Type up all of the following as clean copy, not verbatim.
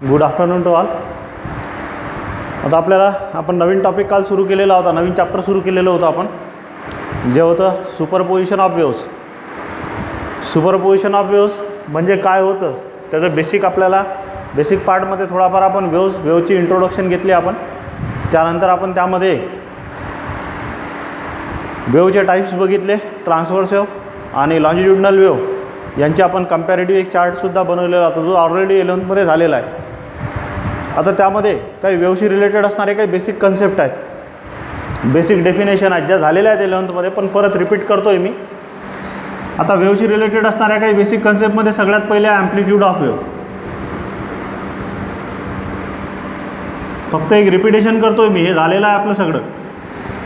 Good afternoon to all. आता आपण नवीन topic काल सुरू केलेला होता, नवीन चॅप्टर सुरू केलेलं होतं आपण, जे होतं superposition of waves. Superposition of waves म्हणजे काय होतं त्याचं बेसिक पार्टमध्ये थोडाफार आपण वेव्हची इंट्रोडक्शन घेतली आपण. त्यानंतर आपण त्यामध्ये वेव्हचे टाईप्स बघितले, ट्रान्सव्हर्स वेव्ह आणि लॉन्जिट्युडिनल वेव्ह यांची आपण कंपॅरेटिव्ह एक चार्टसुद्धा बनवलेला होता, जो ऑलरेडी 11th झालेला आहे. आता त्यामध्ये काही वेव्हशी रिलेटेड असणारे काही बेसिक कन्सेप्ट आहेत, बेसिक डेफिनेशन आहेत, ज्या झालेल्या आहेत 11th पण परत रिपीट करतो आहे मी. आता वेव्हशी रिलेटेड असणाऱ्या काही बेसिक कन्सेप्टमध्ये सगळ्यात पहिले ॲम्प्लिट्यूड ऑफ वेव्ह. फक्त एक रिपिटेशन करतो आहे मी, हे झालेलं आहे आपलं सगळं,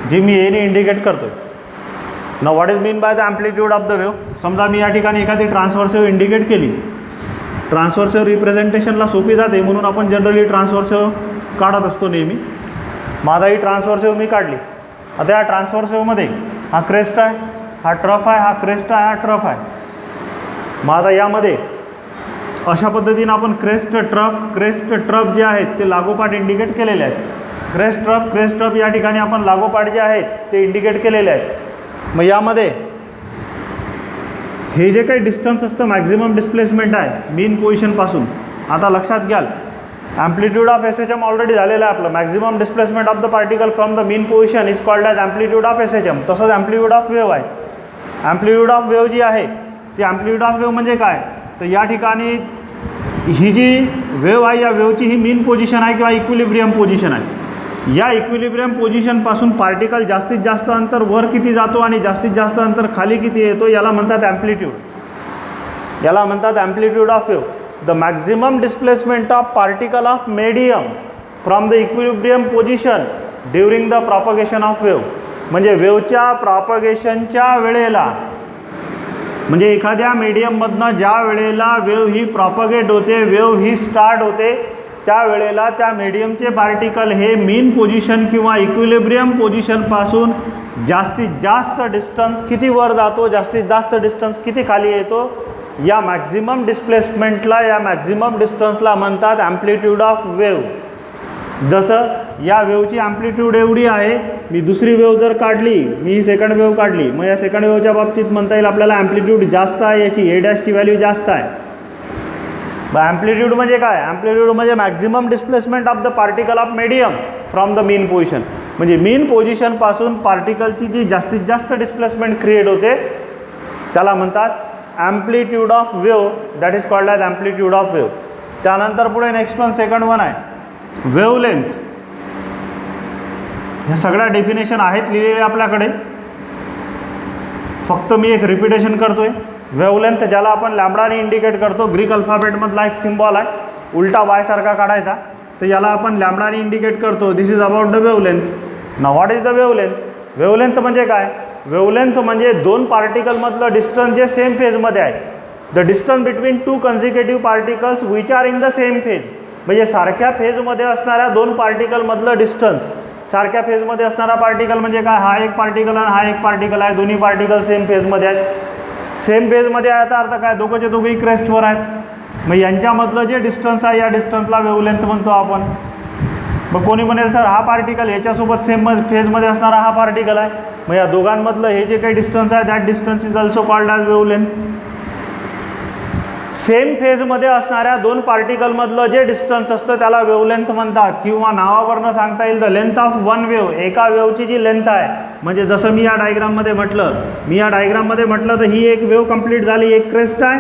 जे मी एने इंडिकेट करतो आहे. ना what is mean by the amplitude of the wave. समजा मी या ठिकाणी एखादी ट्रान्सव्हर्स वेव्ह इंडिकेट केली, ट्रान्सव्हर्स वेव्ह रिप्रेझेंटेशनला सोपी जाते म्हणून आपण जनरली ट्रान्सव्हर्स वेव्ह काढत असतो नेहमी. माझा ही ट्रान्सव्हर्स वेव्ह मी काढली. आता या ट्रान्सव्हर्स वेव्हमध्ये हा क्रेस्ट आहे, हा ट्रफ आहे, हा क्रेस्ट आहे, हा ट्रफ आहे. मग आता यामध्ये अशा पद्धतीनं आपण क्रेस्ट ट्रफ जे आहेत ते लागोपाठ इंडिकेट केलेले आहेत. क्रेस्ट ट्रफ या ठिकाणी आपण लागोपाठ जे आहेत ते इंडिकेट केलेले आहेत. मग यामध्ये हे जे काही डिस्टन्स असतं, मॅक्झिमम डिस्प्लेसमेंट आहे मीन पोझिशनपासून. आता लक्षात घ्याल, ॲम्प्लिट्यूड ऑफ SHM ऑलरेडी झालेलं आहे आपलं. Maximum displacement of the particle from the mean position is called as amplitude of SHM. तसंच ॲम्प्लिट्यूड ऑफ वेव्ह आहे. ॲम्प्लिट्यूड ऑफ वेव्ह जी आहे ती ॲम्प्लिट्यूड ऑफ वेव्ह म्हणजे काय, तर या ठिकाणी ही जी वेव्ह आहे, या वेव्हची ही मीन पोझिशन आहे किंवा इक्विलिब्रियम पोझिशन आहे. या इक्विलिब्रियम पोझिशनपासून पार्टिकल जास्तीत जास्त अंतर वर किती जातो आणि जास्तीत जास्त अंतर खाली किती येतो, याला म्हणतात ॲम्प्लिट्यूड. याला म्हणतात amplitude of wave. The maximum displacement of particle of medium from the equilibrium position during the propagation of wave. म्हणजे वेव्हच्या प्रॉपगेशनच्या वेळेला, म्हणजे एखाद्या मीडियममधनं ज्या वेळेला वेव्ह ही प्रॉपगेट होते, वेव्ह ही स्टार्ट होते, त्यावेळेला त्या मीडियमचे पार्टिकल हे मीन पोझिशन किंवा इक्विलिब्रियम पोझिशनपासून जास्तीत जास्त डिस्टन्स किती वर जातो, जास्तीत जास्त डिस्टन्स किती खाली येतो, या मॅक्झिमम डिस्प्लेसमेंटला, या मॅक्झिमम डिस्टन्सला म्हणतात ॲम्प्लिट्यूड ऑफ वेव्ह. जसं या वेव्हची ॲम्प्लिट्यूड एवढी आहे, मी दुसरी वेव्ह जर काढली, मी ही सेकंड वेव्ह काढली, मग या सेकंड वेव्हच्या बाबतीत म्हणता येईल आपल्याला ॲम्प्लिट्यूड जास्त आहे, याची ए डॅशची व्हॅल्यू जास्त आहे. ॲम्प्लिट्यूड म्हणजे काय, ॲम्प्लिट्यूड म्हणजे maximum displacement of the particle of medium from the mean position. म्हणजे मीन पोझिशनपासून पार्टिकलची जी जास्तीत जास्त डिस्प्लेसमेंट क्रिएट होते त्याला म्हणतात amplitude of wave, that is called as amplitude of wave. त्यानंतर पुढे नेक्स्ट वन, सेकंड वन आहे वेव्हलेंथ. ह्या सगळ्या डेफिनेशन आहेत लिहिलेले आपल्याकडे, फक्त मी एक रिपिटेशन करतो आहे. वेव्हलेंथ ज्याला आपण लॅम्बडाने इंडिकेट करतो, ग्रीक अल्फाबेटमधला एक सिम्बॉल आहे, उलटा वाय सारखा काढायचा, तर याला आपण लॅम्बडाने इंडिकेट करतो. This is about the wavelength. Now what is the wavelength. Wavelength म्हणजे काय, वेव्हलेंथ म्हणजे दोन पार्टिकलमधलं डिस्टन्स जे सेम फेजमध्ये आहे. The distance between two consecutive particles which are in the same phase. म्हणजे सारख्या फेजमध्ये असणाऱ्या दोन पार्टिकलमधलं डिस्टन्स. सारख्या फेजमध्ये असणारा पार्टिकल म्हणजे काय, हा एक पार्टिकल आणि हा एक पार्टिकल आहे, दोन्ही पार्टिकल सेम फेजमध्ये आहेत. सेम फेजमध्ये आहे याचा अर्थ काय, दोघंचे दोघेही क्रेस्टवर आहेत. मग यांच्यामधलं जे डिस्टन्स आहे, या डिस्टन्सला वेव्हलेंथ म्हणतो आपण. मग कोणी म्हणेल सर हा पार्टिकल याच्यासोबत सेम फेजमध्ये असणारा हा पार्टिकल आहे, मग या दोघांमधलं हे जे काही डिस्टन्स आहे that distance is also called as wavelength. Same फेजमध्ये असणाऱ्या दोन पार्टिकलमधलं जे डिस्टन्स असतं त्याला वेव्हलेंथ म्हणतात, किंवा नावावरनं सांगता येईल the length of one wave. एका वेव्हची जी लेंथ आहे, म्हणजे जसं मी या डायग्राममध्ये म्हटलं, तर ही एक वेव्ह कंप्लीट झाली. एक क्रेस्ट आहे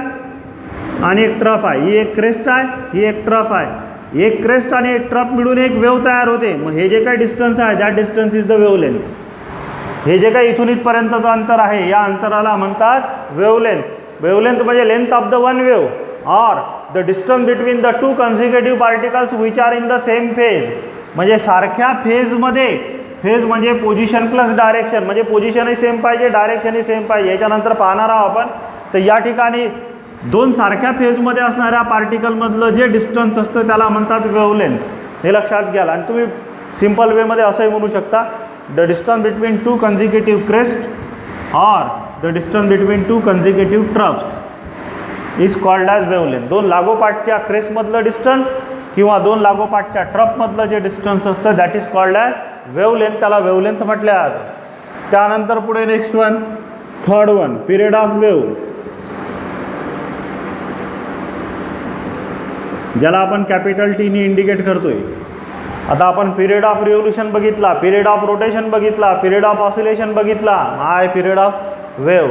आणि एक ट्रफ आहे. ही एक क्रेस्ट आहे, ही एक ट्रफ आहे. एक क्रेस्ट आणि एक ट्रफ मिळून एक वेव्ह तयार होते. मग हे जे काही डिस्टन्स आहे that distance is the wavelength. हे जे काही इथून इथपर्यंतचं अंतर आहे, या अंतराला म्हणतात वेव्हलेंथ. वेव्हलेंथ म्हणजे length of the one wave or the distance between the two consecutive particles which are in the same phase. म्हणजे सारख्या फेजमध्ये, फेज म्हणजे पोझिशन प्लस डायरेक्शन, म्हणजे पोझिशनही सेम पाहिजे, डायरेक्शनही सेम पाहिजे. याच्यानंतर पाहणार आहोत आपण. तर या ठिकाणी दोन सारख्या फेजमध्ये असणाऱ्या पार्टिकलमधलं जे डिस्टन्स असतं त्याला म्हणतात वेव्हलेंथ. हे लक्षात घ्याल. आणि तुम्ही सिम्पल वेमध्ये असंही म्हणू शकता, the distance between two consecutive crest or the distance between two consecutive troughs is called as wavelength. दोन लागोपाठच्या क्रेस्टमधलं डिस्टन्स किंवा दोन लागोपाठच्या ट्रफमधलं जे डिस्टन्स असतं that is called as wavelength, त्याला वेवलेंथ म्हटलं जातं. त्यानंतर पुढे next one, third one, period of wave, ज्याला आपण कॅपिटल टीने इंडिकेट करतोय. आता आपण पिरियड ऑफ रिव्होल्यूशन बघितला, पिरियड ऑफ रोटेशन बघितला, पिरियड ऑफ ऑसिलेशन बघितला. हा आहे period of wave.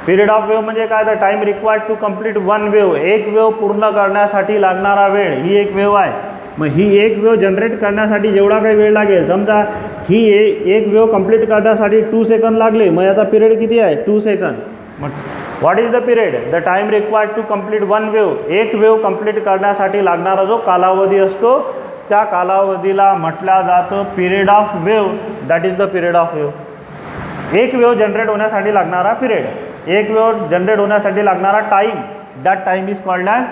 Period of wave म्हणजे काय, तर time required to complete one wave, एक वेव पूर्ण करण्यासाठी लागणारा वेळ. ही एक वेव आहे, मग ही एक वेव जनरेट करण्यासाठी जेवढा काही वेळ लागेल, समजा ही एक वेव कंप्लीट करण्यासाठी 2 सेकंद लागले, मग याचा पिरियड किती आहे, 2 सेकंद. मग what is the period, the time required to complete one wave, एक वेव कंप्लीट करण्यासाठी लागणारा जो कालावधी असतो त्या कालावधीला म्हटलं जातं period of wave. That is the period of wave. एक वेव जनरेट होण्यासाठी लागणारा पिरियड, एक वेव जनरेट होण्यासाठी लागणारा time, that time is called as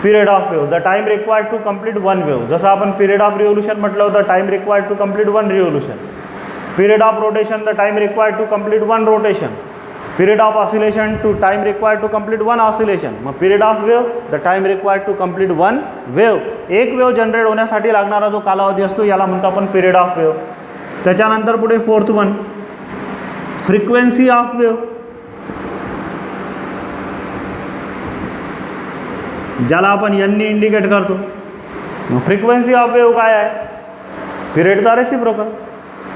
period of wave. The time required to complete one wave. जसं आपण पिरियड ऑफ रिव्होल्यूशन म्हटलं होतं, time required to complete one revolution. Period of rotation, the time required to complete one rotation. Period of oscillation, to time required to complete one oscillation. मग period of wave, the time required to complete one wave. एक wave generate होण्यासाठी लागणारा जो कालावधी असतो याला म्हणतो आपण पिरियड ऑफ वेव. त्याच्यानंतर पुढे fourth one, frequency of wave, ज्याला आपण यांनी इंडिकेट करतो. मग फ्रिक्वेन्सी ऑफ वेव काय आहे, पिरियडचा reciprocal,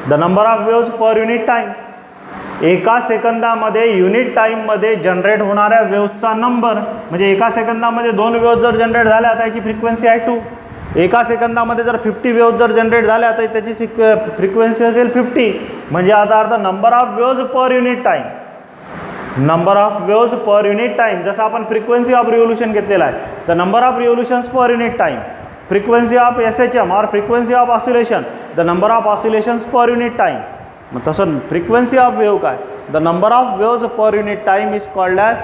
the number of waves per unit time. एका सेकंदामध्ये युनिट टाईममध्ये जनरेट होणाऱ्या वेव्सचा नंबर. म्हणजे एका सेकंदामध्ये 2 वेव्स जर जनरेट झाल्या तर याची फ्रिक्वेन्सी आहे 2. एका सेकंदामध्ये जर 50 वेव्स जर जनरेट झाल्या तर त्याची फ्रिक्वेन्सी असेल 50. म्हणजे याचा अर्थ number of waves per unit time, number of waves per unit time. जसं आपण फ्रिक्वेन्सी ऑफ रिव्होल्यूशन घेतलेला आहे, तर number of revolutions per unit time. Frequency of SHM or frequency of oscillation, the number of oscillations per unit time. मग तसं frequency of wave काय, the number of waves per unit time is called as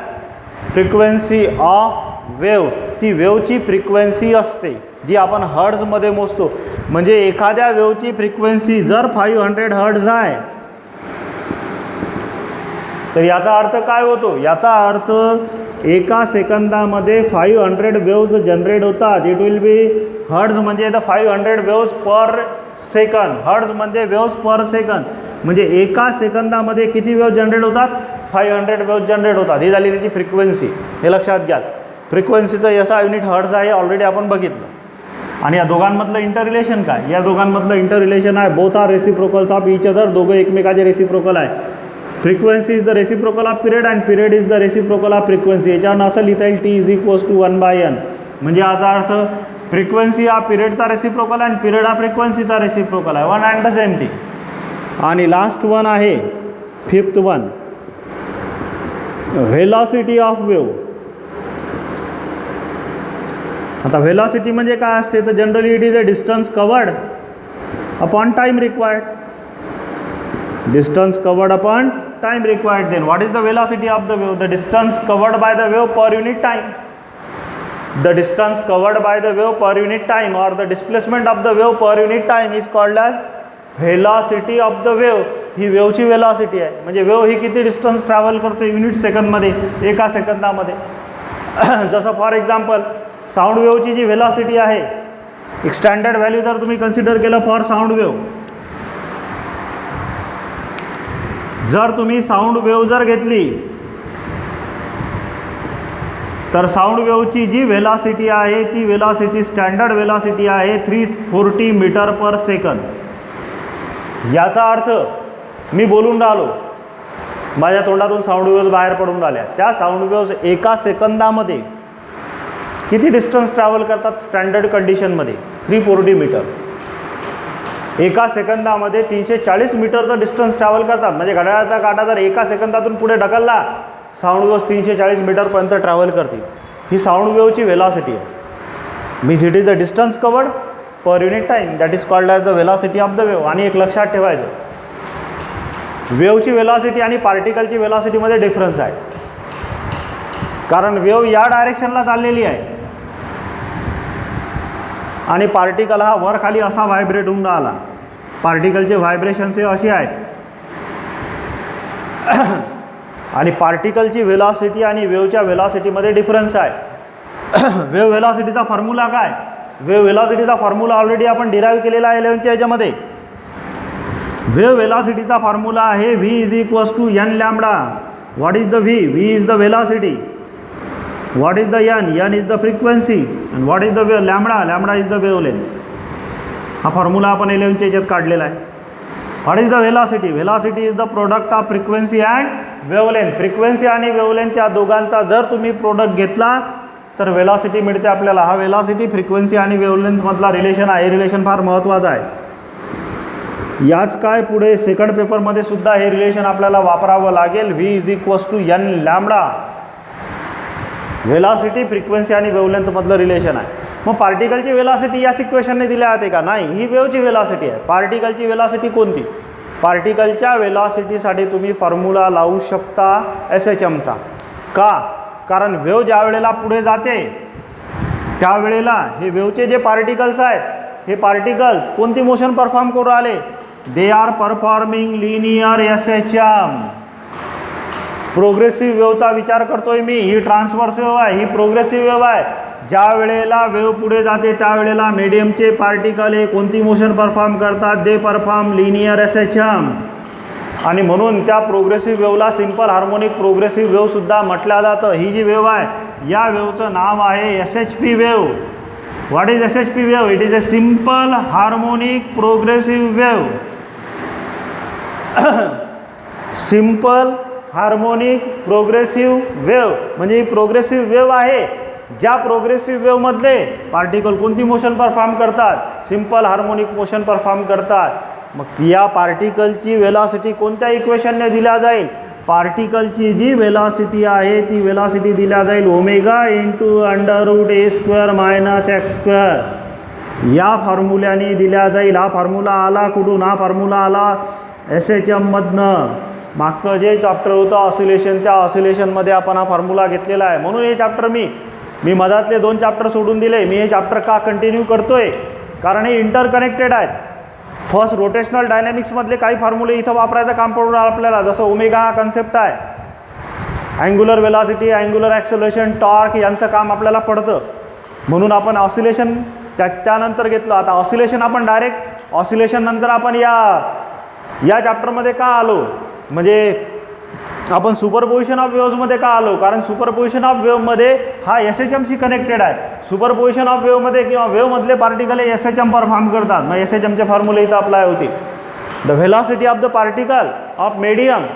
frequency of wave. ती वेवची frequency असते जी आपण हर्ट्झमध्ये मोजतो. म्हणजे एखाद्या वेवची फ्रिक्वेन्सी जर 500 हर्ट्झ आहे तर याचा अर्थ काय होतो, याचा अर्थ एका सेकंदामध्ये 500 वेव्स जनरेट होतात. इट विल बी हर्ट्झ म्हणजे the 500 waves per second. Hertz म्हणजे वेव्स पर सेकंद. म्हणजे एका सेकंदामध्ये किती वेव्स जनरेट होतात, 500 वेव्स जनरेट होतात. ही झाली त्याची फ्रिक्वेन्सी. हे लक्षात घ्या, फ्रिक्वेन्सीचं याचा युनिट हर्ट्झ आहे, ऑलरेडी आपण बघितलं. आणि या दोघांमधलं इंटर रिलेशन काय, या दोघांमधलं इंटर रिलेशन आहे both are reciprocals of each other. दोघं एकमेकाचे रेसिप्रोकल आहे. Frequency is the reciprocal of period and period is the reciprocal of frequency. याच्यावर असं लिहिता येईल T is equals to 1/n. म्हणजे याचा अर्थ फ्रिक्वेन्सी हा पिरियडचा रेसिप्रोकल अँड पिरियड हा फ्रिक्वेन्सीचा रेसिप्रोकल आहे. One and the same thing. आणि लास्ट वन आहे fifth one, velocity of wave. आता व्हेलॉसिटी म्हणजे काय असते, तर generally it is a distance covered upon time required. Distance covered upon time required. Then what is the velocity of the wave? The distance covered by the wave per unit time. The distance covered by the wave per unit time or the displacement of the wave per unit time is called as velocity of the wave. ही वेवची velocity आहे. म्हणजे wave ही किती distance travel करते unit सेकंदमध्ये, एका सेकंदामध्ये. जसं फॉर एक्झाम्पल साऊंड वेवची जी वेलॉसिटी आहे, एक स्टँडर्ड व्हॅल्यू जर तुम्ही कन्सिडर केलं फॉर साऊंड वेव, जर तुम्ही साऊंड वेव जर घेतली तर साऊंड वेवची जी वेलॉसिटी आहे ती वेलॉसिटी स्टँडर्ड वेलॉसिटी आहे 340 मीटर पर सेकंद. याचा अर्थ मी बोलून राहिलो, माझ्या तोंडातून साऊंड वेव्स बाहेर पडून राहिल्या, त्या साऊंड वेव्स एका सेकंदामध्ये किती डिस्टन्स ट्रॅव्हल करतात स्टँडर्ड कंडिशनमध्ये, 340 मीटर. एका सेकंदामध्ये 340 मीटरचं डिस्टन्स ट्रॅव्हल करतात. म्हणजे घड्याळाचा काटा जर एका सेकंदातून पुढे ढकलला, साऊंड वेव्स 340 मीटरपर्यंत ट्रॅव्हल करतील. ही साऊंड वेवची वेलॉसिटी आहे. Means it is the distance covered per unit time, that is called as the velocity of the wave. आणि एक लक्षात ठेवायचं, वेवची वेलॉसिटी आणि पार्टिकलची वेलॉसिटीमध्ये डिफरन्स आहे. कारण वेव या डायरेक्शनला चाललेली आहे आणि पार्टिकल हा वर खाली असा व्हायब्रेट होऊन राहिला. पार्टिकलचे व्हायब्रेशन्स हे असे आहेत. आणि पार्टिकलची वेलॉसिटी आणि वेवच्या वेलॉसिटीमध्ये डिफरन्स आहे. वेव वेलॉसिटीचा फॉर्म्युला काय, वेव्ह वेलॉसिटीचा फॉर्म्युला ऑलरेडी आपण डिराईव्ह केलेला आहे 11च्या याच्यामध्ये. वेव्ह वेलॉसिटीचा फॉर्म्युला आहे v is equals to n lambda. What is the v? v is the velocity. What is the n? n is the frequency. And what is the lambda? Lambda is the wavelength. हा formula आपण 11च्या याच्यात काढलेला आहे. What is the velocity? Velocity is the product of frequency and wavelength. Frequency आणि wavelength या दोघांचा जर तुम्ही प्रोडक्ट घेतला तर वेलॉसिटी मिळते आपल्याला. हा वेलॉसिटी फ्रिक्वेन्सी आणि वेव्हलेंथमधला रिलेशन आहे. हे रिलेशन फार महत्त्वाचं आहे. याच काय पुढे सेकंड पेपरमध्ये सुद्धा हे रिलेशन आपल्याला वापरावं लागेल. v is equals to n lambda. Velocity frequency आणि वेव्हलेंथमधलं रिलेशन आहे. मग पार्टिकलची वेलॉसिटी याच इक्वेशनने दिल्या जाते का? नाही, ही वेव्हची वेलॉसिटी आहे. पार्टिकलची वेलॉसिटी कोणती? पार्टिकलच्या वेलॉसिटीसाठी तुम्ही फॉर्म्युला लावू शकता SHMचा. का? कारण वेव्ह ज्या वेळेला पुढे जाते त्यावेळेला हे वेव्हचे जे पार्टिकल्स आहेत, हे पार्टिकल्स कोणती मोशन परफॉर्म करू आले? They are performing linear SHM. Progressive वेव्हचा विचार करतोय मी. ही ट्रान्सव्हर्स वेव्ह आहे, ही प्रोग्रेसिव्ह वेव्ह आहे. ज्या वेळेला वेव्ह पुढे जाते त्यावेळेला मीडियमचे पार्टिकल हे कोणती मोशन परफॉर्म करतात? They perform linear SHM. आणि म्हणून त्या प्रोग्रेसिव्ह वेव्हला सिंपल हार्मोनिक प्रोग्रेसिव्ह वेव्हसुद्धा म्हटलं जातं. ही जी वेव्ह आहे या वेव्हचं नाव आहे SHP wave. What is SHP wave? It is a simple harmonic progressive wave. Simple harmonic progressive wave म्हणजे ही प्रोग्रेसिव्ह वेव्ह आहे. ज्या प्रोग्रेसिव्ह वेव्हमधले पार्टिकल कोणती मोशन परफॉर्म करतात? सिंपल हार्मोनिक मोशन परफॉर्म करतात. मग या पार्टिकलची वेलॉसिटी कोणत्या इक्वेशनने दिल्या जाईल? पार्टिकलची जी वेलॉसिटी आहे ती वेलॉसिटी दिल्या जाईल omega into √a² minus x². या फॉर्म्युल्याने दिल्या जाईल. हा फॉर्म्युला आला कुठून? हा फॉर्म्युला आला SHMमधनं. मागचं जे चॅप्टर होतं ऑसिलेशन, त्या ऑसिलेशनमध्ये आपण हा फॉर्म्युला घेतलेला आहे. म्हणून हे चॅप्टर मी मधातले 2 चॅप्टर सोडून दिले. मी हे चॅप्टर का कंटिन्यू करतोय? कारण हे इंटरकनेक्टेड आहेत. फर्स्ट रोटेशनल डायनॅमिक्समधले काही फॉर्म्युले इथं वापरायचं काम पडून आपल्याला. जसं ओमेगा हा कन्सेप्ट आहे, angular velocity, angular acceleration, torque यांचं काम आपल्याला पडतं. म्हणून आपण ऑसिलेशन त्यानंतर घेतलं. आता ऑसिलेशन आपण डायरेक्ट ऑसिलेशन नंतर आपण या चॅप्टरमध्ये का आलो? म्हणजे आपण सुपरपोजिशन ऑफ वेव्हजमध्ये का आलो? कारण सुपरपोजिशन ऑफ वेव्हमध्ये हा SHMशी कनेक्टेड आहे. सुपरपोजिशन ऑफ वेव्हमध्ये किंवा वेव्हमधले पार्टिकल हे SHM परफॉर्म करतात. मग SHMचे फॉर्म्युले इथं अप्लाय होते. The velocity of the particle of medium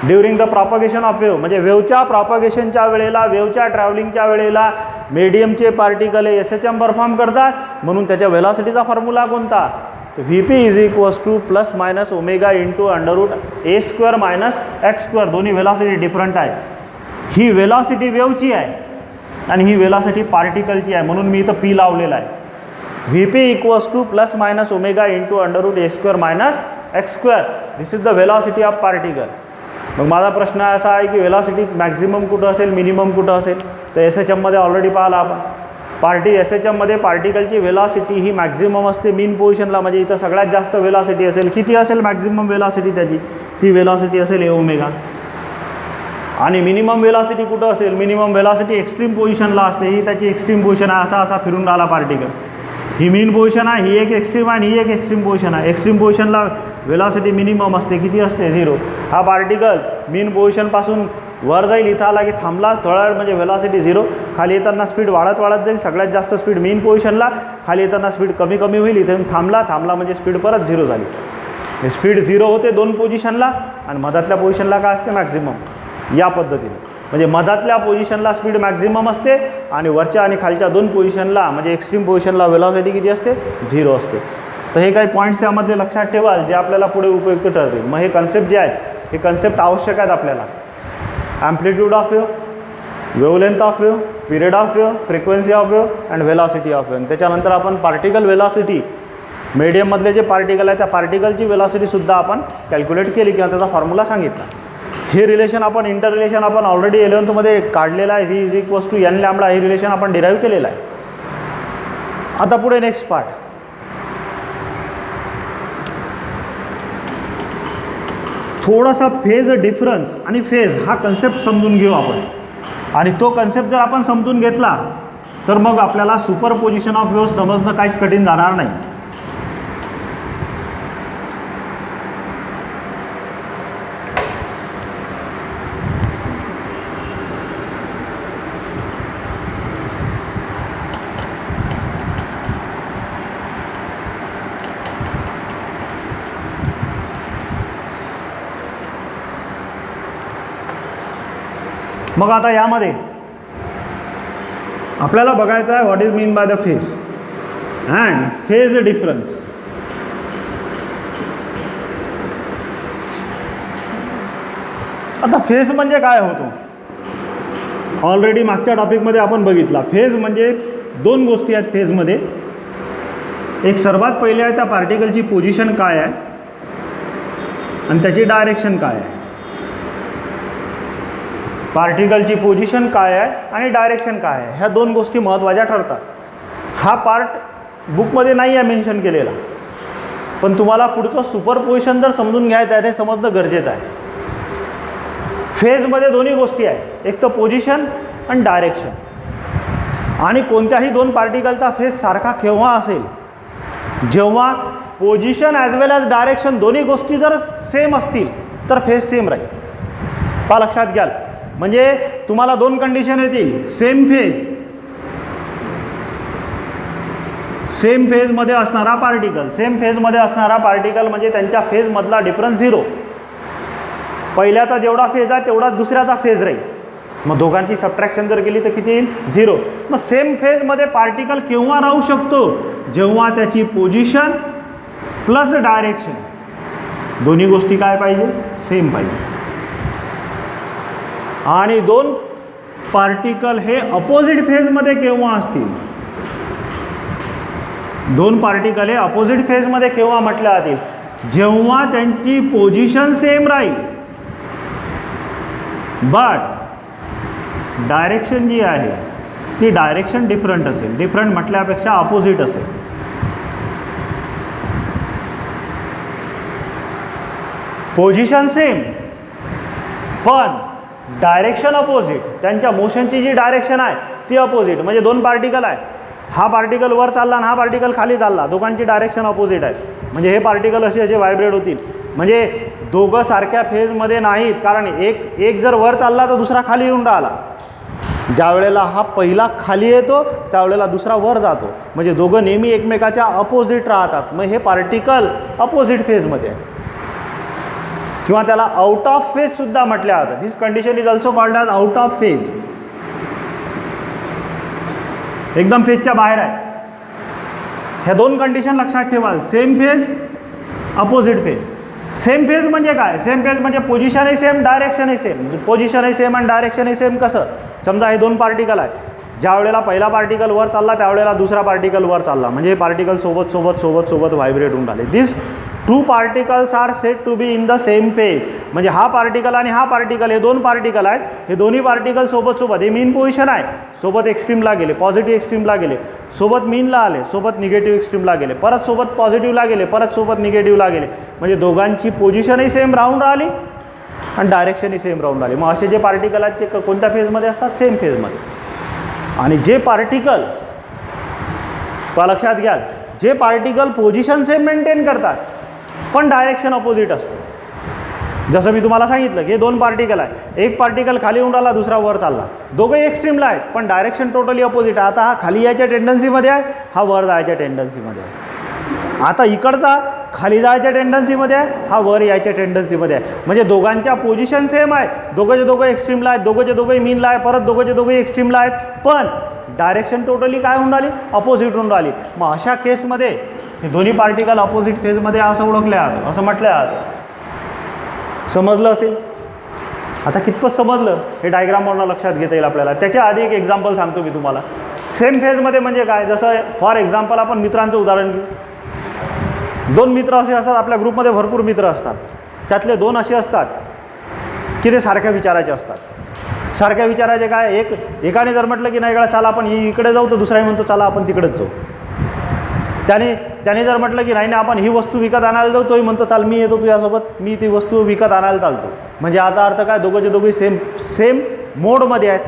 during the propagation of wave. म्हणजे वेव्हच्या प्रॉपगेशनच्या वेळेला, वेव्हच्या ट्रॅव्हलिंगच्या वेळेला मीडियमचे पार्टिकल हे SHM परफॉर्म करतात. म्हणून त्याच्या व्हेलॉसिटीचा फॉर्म्युला कोणता? Vp is equals two plus minus omega into √a² minus x². दोन्ही वेलॉसिटी डिफरंट आहे. ही वेलॉसिटी वेव्हची आहे आणि ही वेलॉसिटी पार्टिकलची आहे. म्हणून मी इथं P लावलेला आहे. Vp equals two plus minus omega into √a² minus x². This is the velocity of particle. मग माझा प्रश्न असा आहे की वेलॉसिटी मॅक्झिमम कुठं असेल, मिनिमम कुठं असेल? तर SHMमध्ये ऑलरेडी पाहिला आपण. SHMमध्ये पार्टिकलची वेलॉसिटी ही मॅक्झिमम असते मीन पोझिशनला. म्हणजे इथं सगळ्यात जास्त वेलॉसिटी असेल. किती असेल मॅक्झिमम वेलॉसिटी त्याची? ती वेलॉसिटी असेल a ओमेगा. आणि मिनिमम वेलॉसिटी कुठं असेल? मिनिमम वेलॉसिटी एक्स्ट्रीम पोझिशनला असते. ही त्याची एक्स्ट्रीम पोझिशन आहे. असा फिरून राहिला पार्टिकल. ही मीन पोझिशन आहे, ही एक एक्स्ट्रीम आहे आणि ही एक एक्स्ट्रीम पोझिशन आहे. एक्स्ट्रीम पोझिशनला वेलॉसिटी मिनिमम असते. किती असते? 0. हा पार्टिकल मीन पोझिशनपासून वर जाईल, इथं आला की थांबला, थोडा वेळ म्हणजे वेलॉसिटी 0. खाली येताना स्पीड वाढत जाईल. सगळ्यात जास्त स्पीड मीन पोझिशनला, खाली येताना स्पीड कमी होईल. इथून थांबला म्हणजे स्पीड परत 0 झाली. स्पीड 0 होते 2 पोझिशनला आणि मधातल्या पोझिशनला काय असते? मॅक्झिमम. या पद्धतीने म्हणजे मधातल्या पोझिशनला स्पीड मॅक्झिमम असते आणि वरच्या आणि खालच्या 2 पोझिशनला म्हणजे एक्स्ट्रीम पोझिशनला वेलॉसिटी किती असते? 0 असते. तर हे काही पॉईंट्स यामध्ये लक्षात ठेवाल जे आपल्याला पुढे उपयुक्त ठरतील. मग हे कन्सेप्ट जे आहेत हे कन्सेप्ट आवश्यक आहेत आपल्याला. Amplitude of wave, wavelength of wave, period of wave, frequency of wave and velocity of wave. त्याच्यानंतर आपण पार्टिकल वेलॉसिटी, मीडियममधले जे पार्टिकल आहे त्या पार्टिकलची वेलॉसिटीसुद्धा आपण कॅल्क्युलेट केली किंवा त्याचा फॉर्म्युला सांगितला. हे रिलेशन आपण इंटर रिलेशन आपण ऑलरेडी 11th काढलेलं आहे. v is equals to n lambda. हे रिलेशन आपण डिराईव्ह केलेलं आहे. आता पुढे नेक्स्ट पार्ट. थोडासा फेज डिफरन्स आणि फेज हा कन्सेप्ट समजून घेऊ आपण. आणि तो कन्सेप्ट जर आपण समजून घेतला तर मग आपल्याला सुपरपोजिशन ऑफ वेव्ह समजणं काहीच कठीण जाणार नाही. मग आता यामध्ये आपल्याला बघायचं आहे what is mean by the phase and phase difference. आता फेज म्हणजे काय होतो, ऑलरेडी मागच्या टॉपिकमध्ये आपण बघितला. फेज म्हणजे दोन गोष्टी आहेत फेजमध्ये. एक सर्वात पहिले आहे त्या पार्टिकलची पोझिशन काय आहे आणि त्याची डायरेक्शन काय आहे. पार्टिकलची पोझिशन काय आहे आणि डायरेक्शन काय आहे, ह्या दोन गोष्टी महत्त्वाच्या ठरतात. हा पार्ट बुकमध्ये नाही आहे मेन्शन केलेला, पण तुम्हाला पुढचं सुपरपोजिशन जर समजून घ्यायचं आहे ते समजणं गरजेचं आहे. फेजमध्ये दोन्ही गोष्टी आहेत, एक तर पोझिशन आणि डायरेक्शन. आणि कोणत्याही दोन पार्टिकलचा फेज सारखा केव्हा असेल, जेव्हा पोझिशन ॲज वेल ॲज डायरेक्शन दोन्ही गोष्टी जर सेम असतील तर फेज सेम राहील. पहा लक्षात घ्याल, म्हणजे तुम्हाला दोन कंडिशन येतील. सेम फेजमध्ये असणारा पार्टिकल म्हणजे त्यांच्या फेजमधला डिफरन्स 0. पहिल्याचा जेवढा फेज आहे तेवढाच दुसऱ्याचा फेज राहील. मग दोघांची सबट्रॅक्शन जर केली तर किती येईल, 0. मग सेम फेजमध्ये पार्टिकल केव्हा राहू शकतो, जेव्हा त्याची पोझिशन प्लस डायरेक्शन दोन्ही गोष्टी काय पाहिजे, सेम पाहिजे. आणि दोन पार्टिकल हे अपोजिट फेजमध्ये केव्हा असतील, दोन पार्टिकल हे अपोजिट फेजमध्ये केव्हा म्हटले जातील, जेव्हा त्यांची पोझिशन सेम राहील बट डायरेक्शन जी आहे ती डायरेक्शन डिफरंट असेल. डिफरंट म्हटल्यापेक्षा अपोजिट असेल. पोझिशन सेम पण डायरेक्शन अपोजिट, त्यांच्या मोशनची जी डायरेक्शन आहे ती अपोजिट. म्हणजे दोन पार्टिकल आहे, हा पार्टिकल वर चालला आणि हा पार्टिकल खाली चालला, दोघांची डायरेक्शन अपोजिट आहे. म्हणजे हे पार्टिकल असे व्हायब्रेट होतील. म्हणजे दोघं सारख्या फेजमध्ये नाहीत, कारण एक जर वर चालला तर दुसरा खाली येऊन राहिला. ज्या वेळेला हा पहिला खाली येतो त्यावेळेला दुसरा वर जातो. म्हणजे दोघं नेहमी एकमेकाच्या अपोजिट राहतात. मग हे पार्टिकल अपोजिट फेजमध्ये आहे किंवा त्याला आउट ऑफ फेज सुद्धा म्हटले जातं. This condition is also called as out of phase. एकदम फेजच्या बाहेर आहे. ह्या दोन कंडिशन लक्षात ठेवाल, same phase, opposite phase. Same phase म्हणजे काय, सेम फेज म्हणजे पोझिशनही सेम, डायरेक्शनही सेम. पोझिशनही सेम आणि डायरेक्शनही सेम. कसं, समजा हे दोन पार्टिकल आहे, ज्या वेळेला पहिला पार्टिकल वर चालला त्यावेळेला दुसरा पार्टिकल वर चालला, म्हणजे हे पार्टिकल सोबत व्हायब्रेट होऊन राहिले. This two particles are said to be in the same phase. म्हणजे हा पार्टिकल आणि हा पार्टिकल हे दोन पार्टिकल आहेत, हे दोन्ही पार्टिकल सोबत हे मीन पोझिशन आहे, सोबत एक्स्ट्रीमला गेले, पॉझिटिव्ह एक्स्ट्रीमला गेले, सोबत मीनला आले, सोबत निगेटिव्ह एक्स्ट्रीमला गेले, परत सोबत पॉझिटिव्हला गेले, परत सोबत निगेटिव्हला गेले. म्हणजे दोघांची पोझिशनही सेम राहून राहिली आणि डायरेक्शनही सेम राहून राहिली. मग असे जे पार्टिकल आहेत ते कोणत्या फेजमध्ये असतात, सेम फेजमध्ये. आणि जे पार्टिकल लक्षात घ्या, जे पार्टिकल पोझिशन सेम मेंटेन करतात पण डायरेक्शन अपोजिट असतं. जसं मी तुम्हाला सांगितलं की हे दोन पार्टिकल आहे, एक पार्टिकल खाली येऊन राहिला, दुसरा वर चालला, दोघंही एक्स्ट्रीमला आहेत पण डायरेक्शन टोटली अपोजिट आहे. आता हा खाली यायच्या टेंडन्सीमध्ये आहे, हा वर जायच्या टेंडन्सीमध्ये आहे. आता इकडचा खाली जायच्या टेंडन्सीमध्ये आहे, हा वर यायच्या टेंडन्सीमध्ये आहे. म्हणजे दोघांच्या पोझिशन सेम आहे, दोघं एक्स्ट्रीमला आहेत, दोघंही मीनला आहे, परत दोघंही एक्स्ट्रीमला आहेत, पण डायरेक्शन टोटली काय होऊन राहिली, अपोजिट होऊन राहिली. मग अशा केसमध्ये हे दोन्ही पार्टिकल अपोजिट फेजमध्ये असं ओळखले आहेत, असं म्हटलं आहे. समजलं असेल. आता कितपत समजलं हे डायग्रामवरून लक्षात घेता येईल आपल्याला. त्याच्या आधी एक एक्झाम्पल सांगतो मी तुम्हाला. सेम फेजमध्ये म्हणजे काय, जसं फॉर एक्झाम्पल आपण मित्रांचं उदाहरण घेऊ. दोन मित्र असे असतात, आपल्या ग्रुपमध्ये भरपूर मित्र असतात, त्यातले दोन असे असतात की ते सारख्या विचाराचे असतात. सारख्या विचाराचे काय, एकाने जर म्हटलं की नाही इकडे चला आपण इकडे जाऊ, तर दुसराही म्हणतो चला आपण तिकडेच जाऊ. त्याने जर म्हटलं की नाही आपण ही वस्तू विकत आणायला जाऊ, तोही म्हणतो चाल मी येतो तुझ्यासोबत, मी ती वस्तू विकत आणायला चालतो. म्हणजे आता अर्थ काय, दोघे सेम मोडमध्ये आहेत.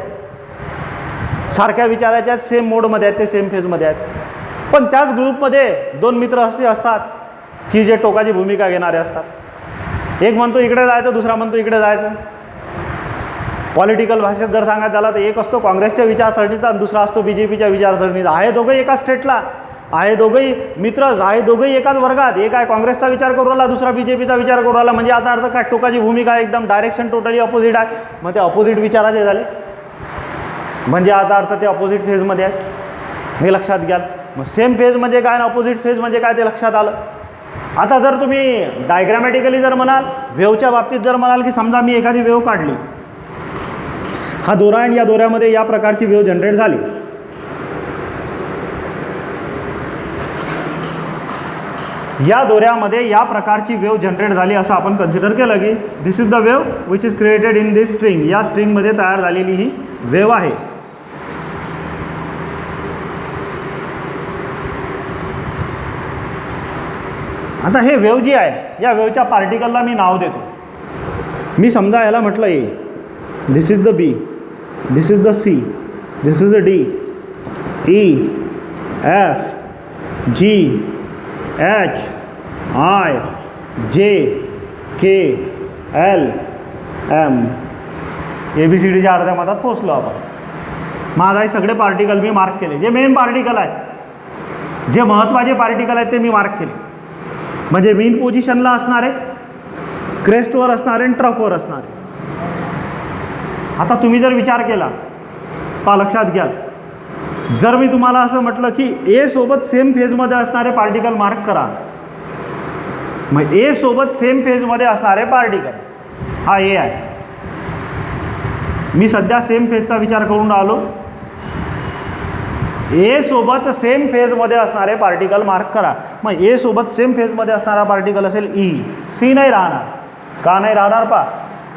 सारख्या विचाराच्या आहेत, सेम मोडमध्ये आहेत, ते सेम फेजमध्ये आहेत. पण त्याच ग्रुपमध्ये दोन मित्र असे असतात की जे टोकाची भूमिका घेणारे असतात. एक म्हणतो इकडे जायचं, दुसरा म्हणतो इकडे जायचं. पॉलिटिकल भाषेत जर सांगायचं झालं तर एक असतो काँग्रेसच्या विचारसरणीचा आणि दुसरा असतो BJPच्या विचारसरणीचा. आहे दोघंही एका स्टेटला, आहे दोघंही मित्रच, आहे दोघंही एकाच वर्गात. एक आहे काँग्रेसचा विचार करू राहिला, दुसरा BJPचा विचार करू राहिला. म्हणजे आता अर्थ काय, टोकाची भूमिका एकदम डायरेक्शन टोटली अपोजिट आहे. मग ते अपोजिट विचाराचे झाले, म्हणजे आता अर्थ ते अपोजिट फेजमध्ये आहेत. हे लक्षात घ्याल. मग सेम फेज म्हणजे काय आणि अपोजिट फेज म्हणजे काय ते लक्षात आलं. आता जर तुम्ही डायग्रॅमॅटिकली जर म्हणाल, वेव्हच्या बाबतीत जर म्हणाल की समजा मी एखादी वेव्ह काढली, हा दोरा आहे आणि या दोऱ्यामध्ये या प्रकारची वेव्ह जनरेट झाली. या दोऱ्यामध्ये या प्रकारची वेव्ह जनरेट झाली असं आपण कन्सिडर केलं की this is the wave which is created in this string. या स्ट्रिंगमध्ये तयार झालेली ही वेव्ह आहे. आता हे वेव्ह जी आहे, या वेव्हच्या पार्टिकलला मी नाव देतो. मी समजा याला म्हटलं A, this is the B, this is the C, this is the D, E, F, G, H, I, J, K, L, M. ABCDच्या अर्ध्या मधात पोचलो आपण. माझा हे सगळे पार्टिकल मी मार्क केले, जे मेन पार्टिकल आहेत, जे महत्त्वाचे पार्टिकल आहेत ते मी मार्क केले. म्हणजे मेन पोझिशनला असणारे, क्रेस्टवर असणारे आणि ट्रफवर असणारे. आता तुम्ही जर विचार केला का लक्षात घ्या, जर मी तुम्हाला असं म्हटलं की ए सोबत सेम फेजमध्ये असणारे पार्टिकल मार्क करा, मग ए सोबत सेम फेजमध्ये असणारे पार्टिकल हा ए आहे. मी सध्या सेम फेजचा विचार करून राहिलो. ए सोबत सेम फेजमध्ये असणारे पार्टिकल मार्क करा. मग ए सोबत सेम फेजमध्ये असणारा पार्टिकल असेल ई. सी नाही राहणार. का नाही राहणार? पा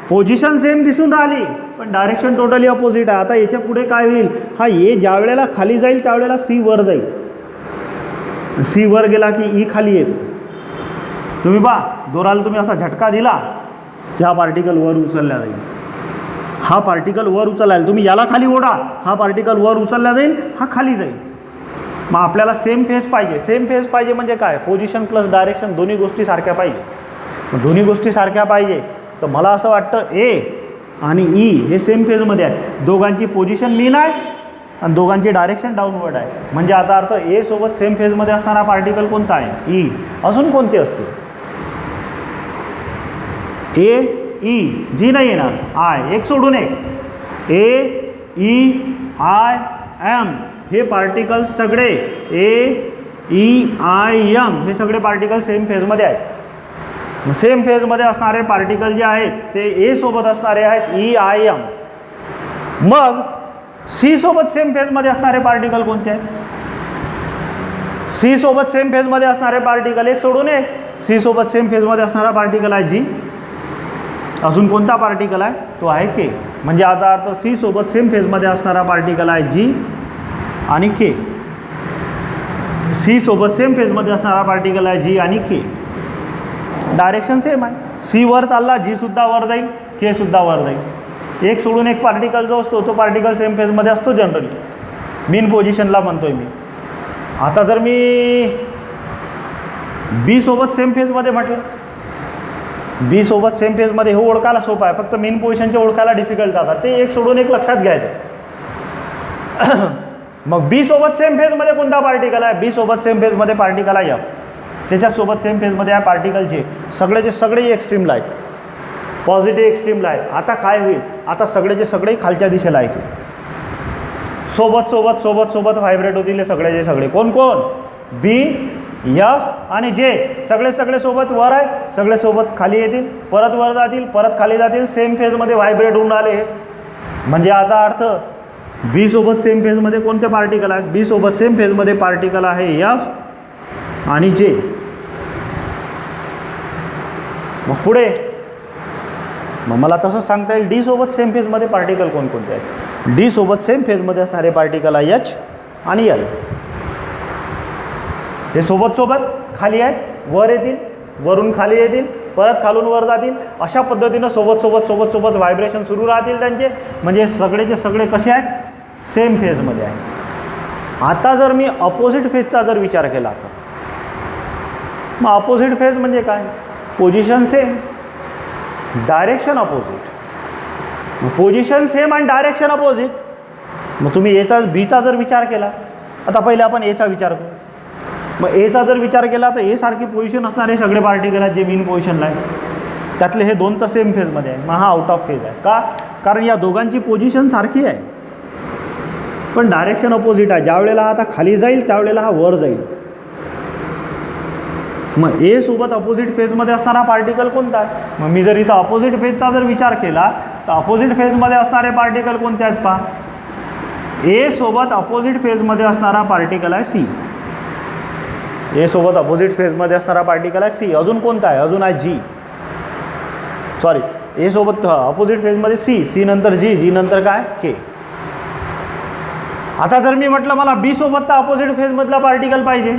पोझिशन सेम दिसून राहिली पण डायरेक्शन टोटली अपोजिट आहे. आता याच्या पुढे काय होईल, हा ए ज्या वेळेला खाली जाईल त्यावेळेला सी वर जाईल. सी वर गेला की ई खाली येतो. तुम्ही पहा, दोराला तुम्ही असा झटका दिला की हा पार्टिकल वर उचलला जाईल. हा पार्टिकल वर उचलला जाईल. तुम्ही याला खाली ओढा, हा पार्टिकल वर उचलला जाईल, हा खाली जाईल. मग आपल्याला सेम फेज पाहिजे. सेम फेज पाहिजे म्हणजे काय, पोझिशन प्लस डायरेक्शन दोन्ही गोष्टी सारख्या पाहिजे. मग दोन्ही गोष्टी सारख्या पाहिजे तर मला असं वाटतं ए आणि ई हे सेम फेजमध्ये आहे. दोघांची पोझिशन मीन आहे आणि दोघांची डायरेक्शन डाऊनवर्ड आहे. म्हणजे आता अर्थ ए सोबत सेम फेजमध्ये असणारा पार्टिकल कोणता आहे, ई. अजून कोणते असतील, ए, ई, जी नाही येणार, आय. एक सोडून एक, ए, ई, आय, एम हे पार्टिकल सगळे, ए, ई, आय, एम हे सगळे पार्टिकल सेम फेजमध्ये आहेत. सेम फेजमध्ये असणारे पार्टिकल जे आहेत ते ए सोबत असणारे आहेत, ई, आय, एम. मग सी सोबत सेम फेजमध्ये असणारे पार्टिकल कोणते आहेत? सी सोबत सेम फेजमध्ये असणारे पार्टिकल एक सोडून एक, सी सोबत सेम फेजमध्ये असणारा पार्टिकल आहे जी. अजून कोणता पार्टिकल आहे, तो आहे के. म्हणजे आता अर्थ सी सोबत सेम फेजमध्ये असणारा पार्टिकल आहे जी आणि के. सी सोबत सेम फेजमध्ये असणारा पार्टिकल आहे जी आणि के. डायरेक्शन सेम आहे. सी वर चालला, जी सुद्धा वर जाईल, के सुद्धा वर जाईल. एक सोडून एक पार्टिकल जो असतो तो पार्टिकल सेम फेजमध्ये असतो जनरली. मीन पोझिशनला म्हणतोय मी. आता जर मी बी सोबत सेम फेजमध्ये म्हटलं, बी सोबत सेम फेजमध्ये हे ओळखायला सोपं आहे, फक्त मीन पोझिशनचे ओळखायला डिफिकल्ट जातात. ते एक सोडून एक लक्षात घ्यायचं. मग बी सोबत सेम फेजमध्ये कोणता पार्टिकल आहे, बी सोबत सेम फेजमध्ये पार्टिकल आहे एफ. त्याच्यासोबत सेम फेजमध्ये आहे पार्टिकल जे. सगळेचे सगळे एक्स्ट्रीमला आहेत, पॉझिटिव्ह एक्स्ट्रीमला आहेत. आता काय होईल, आता सगळेचे सगळे खालच्या दिशेला आहेत. सोबत सोबत सोबत सोबत व्हायब्रेट होतील सगळेचे सगळे. कोण कोण, बी, एफ आणि जे. सगळे सगळे सोबत वर आहे, सगळे सोबत खाली येतील, परत वर जातील, परत खाली जातील. सेम फेजमध्ये व्हायब्रेट होऊन आले हे. म्हणजे आता अर्थ बी सोबत सेम फेजमध्ये कोणते पार्टिकल आहेत, बी सोबत सेम फेजमध्ये पार्टिकल आहे एफ आणि जे. मग पुढे मग मला तसंच सांगता येईल डी सोबत सेम फेजमध्ये पार्टिकल कोणकोणते आहेत. डी सोबत सेम फेजमध्ये असणारे पार्टिकल आहे एच आणि एल. हे सोबत सोबत खाली आहेत, वर येतील, वरून खाली येतील, परत खालून वर जातील. अशा पद्धतीनं सोबत सोबत सोबत सोबत व्हायब्रेशन सुरू राहतील त्यांचे. म्हणजे सगळेचे सगळे कसे आहेत, सेम फेजमध्ये आहे. आता जर मी अपोजिट फेजचा जर विचार केला तर मग अपोजिट फेज म्हणजे काय? Position same, direction opposite. Position same आणि डायरेक्शन अपोजिट. मग तुम्ही एचा बीचा जर विचार केला, आता पहिले आपण एचा विचार करू. मग एचा जर विचार केला तर ए सारखी पोझिशन असणारे सगळे पार्टिकल आहेत जे मीन पोझिशनला आहे, त्यातले हे दोन तर सेम फेजमध्ये आहे. मग हा आउट ऑफ फेज आहे. का? कारण या दोघांची पोझिशन सारखी आहे पण डायरेक्शन अपोजिट आहे. ज्या वेळेला आता खाली जाईल त्यावेळेला हा वर जाईल. मग ए सोबत अपोजिट फेजमध्ये असणारा पार्टिकल कोणता आहे? मग मी जर इथं अपोजिट फेजचा जर विचार केला तर अपोजिट फेजमध्ये असणारे पार्टिकल कोणते आहेत पहा. ए सोबत अपोजिट फेजमध्ये असणारा पार्टिकल आहे सी. ए सोबत अपोजिट फेजमध्ये असणारा पार्टिकल आहे सी. अजून कोणता आहे? अजून आहे जी. सॉरी, ए सोबत अपोजिट फेजमध्ये सी, सी नंतर जी, जी नंतर काय? के. आता जर मी म्हटलं मला बी सोबतचा अपोजिट फेजमधला पार्टिकल पाहिजे,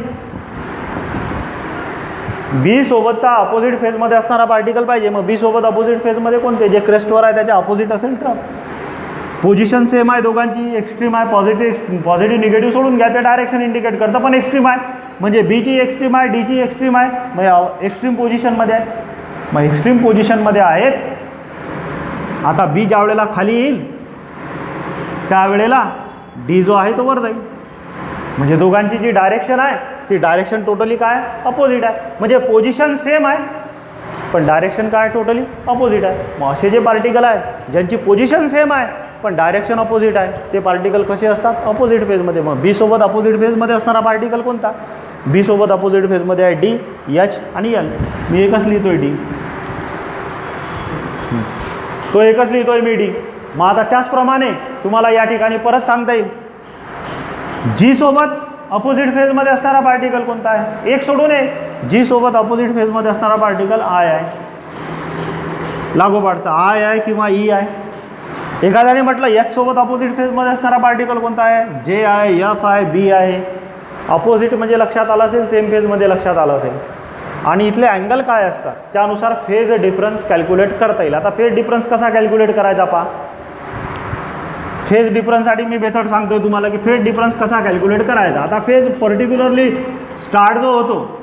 बी सोबतचा अपोजिट फेजमध्ये असणारा पार्टिकल पाहिजे, मग बी सोबत अपोजिट फेजमध्ये कोणते? जे क्रेस्टवर आहे त्याच्या अपोजिट असेल तर. पोझिशन सेम आहे दोघांची, एक्स्ट्रीम आहे. पॉझिटिव्ह निगेटिव्ह सोडून घ्या, ते डायरेक्शन इंडिकेट करतं पण एक्स्ट्रीम आहे. म्हणजे बीची एक्स्ट्रीम आहे, डीची एक्स्ट्रीम आहे, म्हणजे एक्स्ट्रीम पोझिशनमध्ये आहे. मग एक्स्ट्रीम पोझिशनमध्ये आहेत. आता बी ज्या वेळेला खाली येईल त्यावेळेला डी जो आहे तो वर जाईल. म्हणजे दोघांची जी डायरेक्शन आहे ती डायरेक्शन टोटली काय? अपोजिट आहे. म्हणजे पोझिशन सेम आहे पण डायरेक्शन काय? टोटली अपोजिट आहे. मग असे जे पार्टिकल आहेत ज्यांची पोझिशन सेम आहे पण डायरेक्शन अपोजिट आहे ते पार्टिकल कसे असतात? अपोजिट फेजमध्ये. मग बी सोबत अपोजिट फेजमध्ये असणारा पार्टिकल कोणता? बी सोबत अपोजिट फेजमध्ये आहे डी, एच आणि एल. मी एकच लिहितोय डी, तो एकच लिहितोय मी डी. मग आता त्याचप्रमाणे तुम्हाला या ठिकाणी परत सांगता येईल जी सोबत अपोजिट फेजमध्ये असणारा पार्टिकल कोणता आहे? एक सोडून ये. जी सोबत अपोजिट फेजमध्ये असणारा पार्टिकल आय आहे. लागोपाठचा आय आहे किंवा ई आहे. एखाद्याने म्हटलं एच सोबत अपोजिट फेजमध्ये असणारा पार्टिकल कोणता आहे? जे आहे, एफ आहे, बी आहे. अपोजिट म्हणजे लक्षात आलं असेल, सेम फेजमध्ये लक्षात आलं असेल. आणि इथले अँगल काय असतात त्यानुसार फेज डिफरन्स कॅल्क्युलेट करता येईल. आता फेज डिफरन्स कसा कॅल्क्युलेट करायचा पहा. फेज डिफरन्ससाठी मी मेथड सांगतोय तुम्हाला की फेज डिफरन्स कसा कॅल्क्युलेट करायचा. आता फेज पर्टिक्युलरली स्टार्ट जो होतो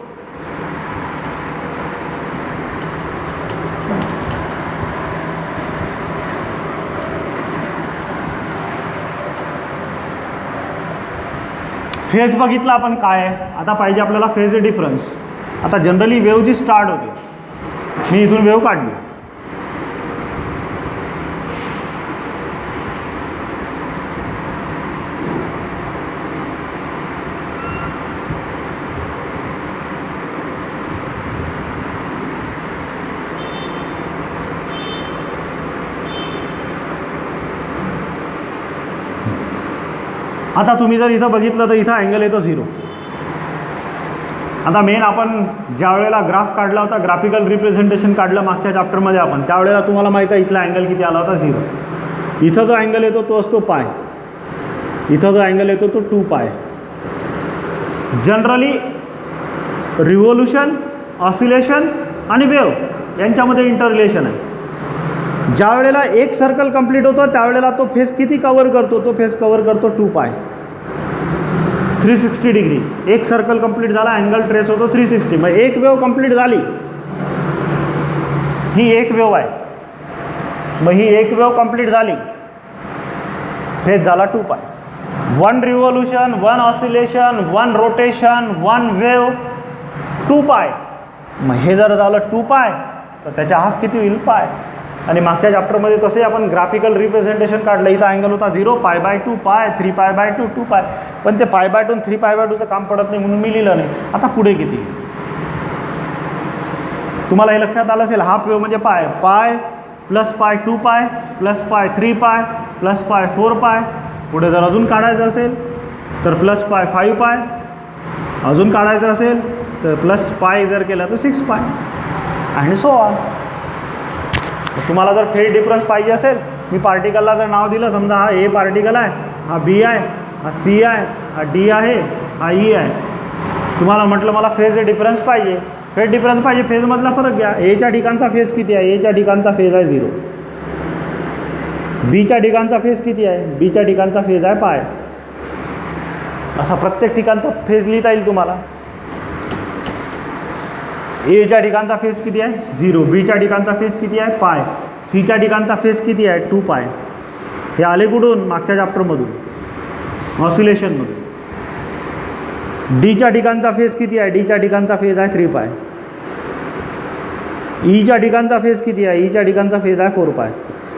फेज बघितला आपण काय आहे. आता पाहिजे आपल्याला फेज डिफरन्स. आता जनरली वेव्ह जी स्टार्ट होते, मी इथून वेव्ह काढली, आता तुम्ही जर इथं बघितलं तर इथं अँगल येतो 0. आता मेन आपण ज्या वेळेला ग्राफ काढला होता, ग्राफिकल रिप्रेझेंटेशन काढलं मागच्या चॅप्टरमध्ये आपण, त्यावेळेला तुम्हाला माहीत आहे इथला अँगल किती आला होता? 0. इथं जो अँगल येतो तो असतो पाय, इथं जो अँगल येतो तो 2 पाय. जनरली रिव्होल्यूशन, ऑसिलेशन आणि वेव्ह यांच्यामध्ये इंटर रिलेशन आहे. ज्या वेळेला एक सर्कल कंप्लीट होतो त्यावेळेला तो फेज किती कवर करतो? तो फेज कवर करतो 2 पाय, 360 डिग्री. एक सर्कल कंप्लीट झाला, अँगल ट्रेस होतो 360. मग एक वेव्ह कंप्लीट झाली, ही एक वेव्ह आहे. मग ही एक वेव्ह कंप्लीट झाली, फेज झाला 2 पाय. 1 रिव्होल्यूशन, 1 ऑसिलेशन, 1 रोटेशन, 1 वेव्ह, 2 पाय. मग हे जर झालं 2 पाय तर त्याच्या हाफ किती होईल? पाय. आणि मागच्या चॅप्टरमध्ये तसे आपण ग्राफिकल रिप्रेझेंटेशन काढलं. इथं अँगल होता 0, π/2 पाय, 3π/2 2 पाय. पण ते π/2 आणि 3π/2चं काम पडत नाही म्हणून मी लिहिलं नाही. आता पुढे किती तुम्हाला हे लक्षात आलं असेल. हाफ वेव्ह म्हणजे पाय, पाय प्लस पाय 2 पाय प्लस पाय 3 पाय प्लस पाय 4 पाय. पुढे जर अजून काढायचं असेल तर प्लस पाय 5 पाय, अजून काढायचं असेल तर प्लस पाय जर केलं तर 6 पाय आणि सो ऑन. तुम्हाला जर फेज डिफरन्स पाहिजे असेल, मी पार्टिकलला जर नाव दिलं, समजा हा ए पार्टिकल आहे, हा बी आहे, हा सी आहे, हा डी आहे, हा ई आहे. तुम्हाला म्हटलं मला फेज डिफरन्स पाहिजे, फेज डिफरन्स पाहिजे, फेजमधला फरक घ्या. एच्या ठिकाणचा फेज किती आहे? एच्या ठिकाणचा फेज आहे 0. बीच्या ठिकाणचा फेज किती आहे? बीच्या ठिकाणचा फेज आहे पाय. असा प्रत्येक ठिकाणचा फेज लिहिता येईल तुम्हाला. एच्या ठिकाणचा फेज किती आहे? 0. बीच्या ठिकाणचा फेज किती आहे? पाय. सीच्या ठिकाणचा फेज किती आहे? 2 पाय. हे आले कुठून? मागच्या चॅप्टरमधून, ऑसिलेशनमधून. डीच्या ठिकाणचा फेज किती आहे? डीच्या ठिकाणचा फेज आहे 3 पाय. ईच्या ठिकाणचा फेज किती आहे? ईच्या ठिकाणचा फेज आहे 4 पाय.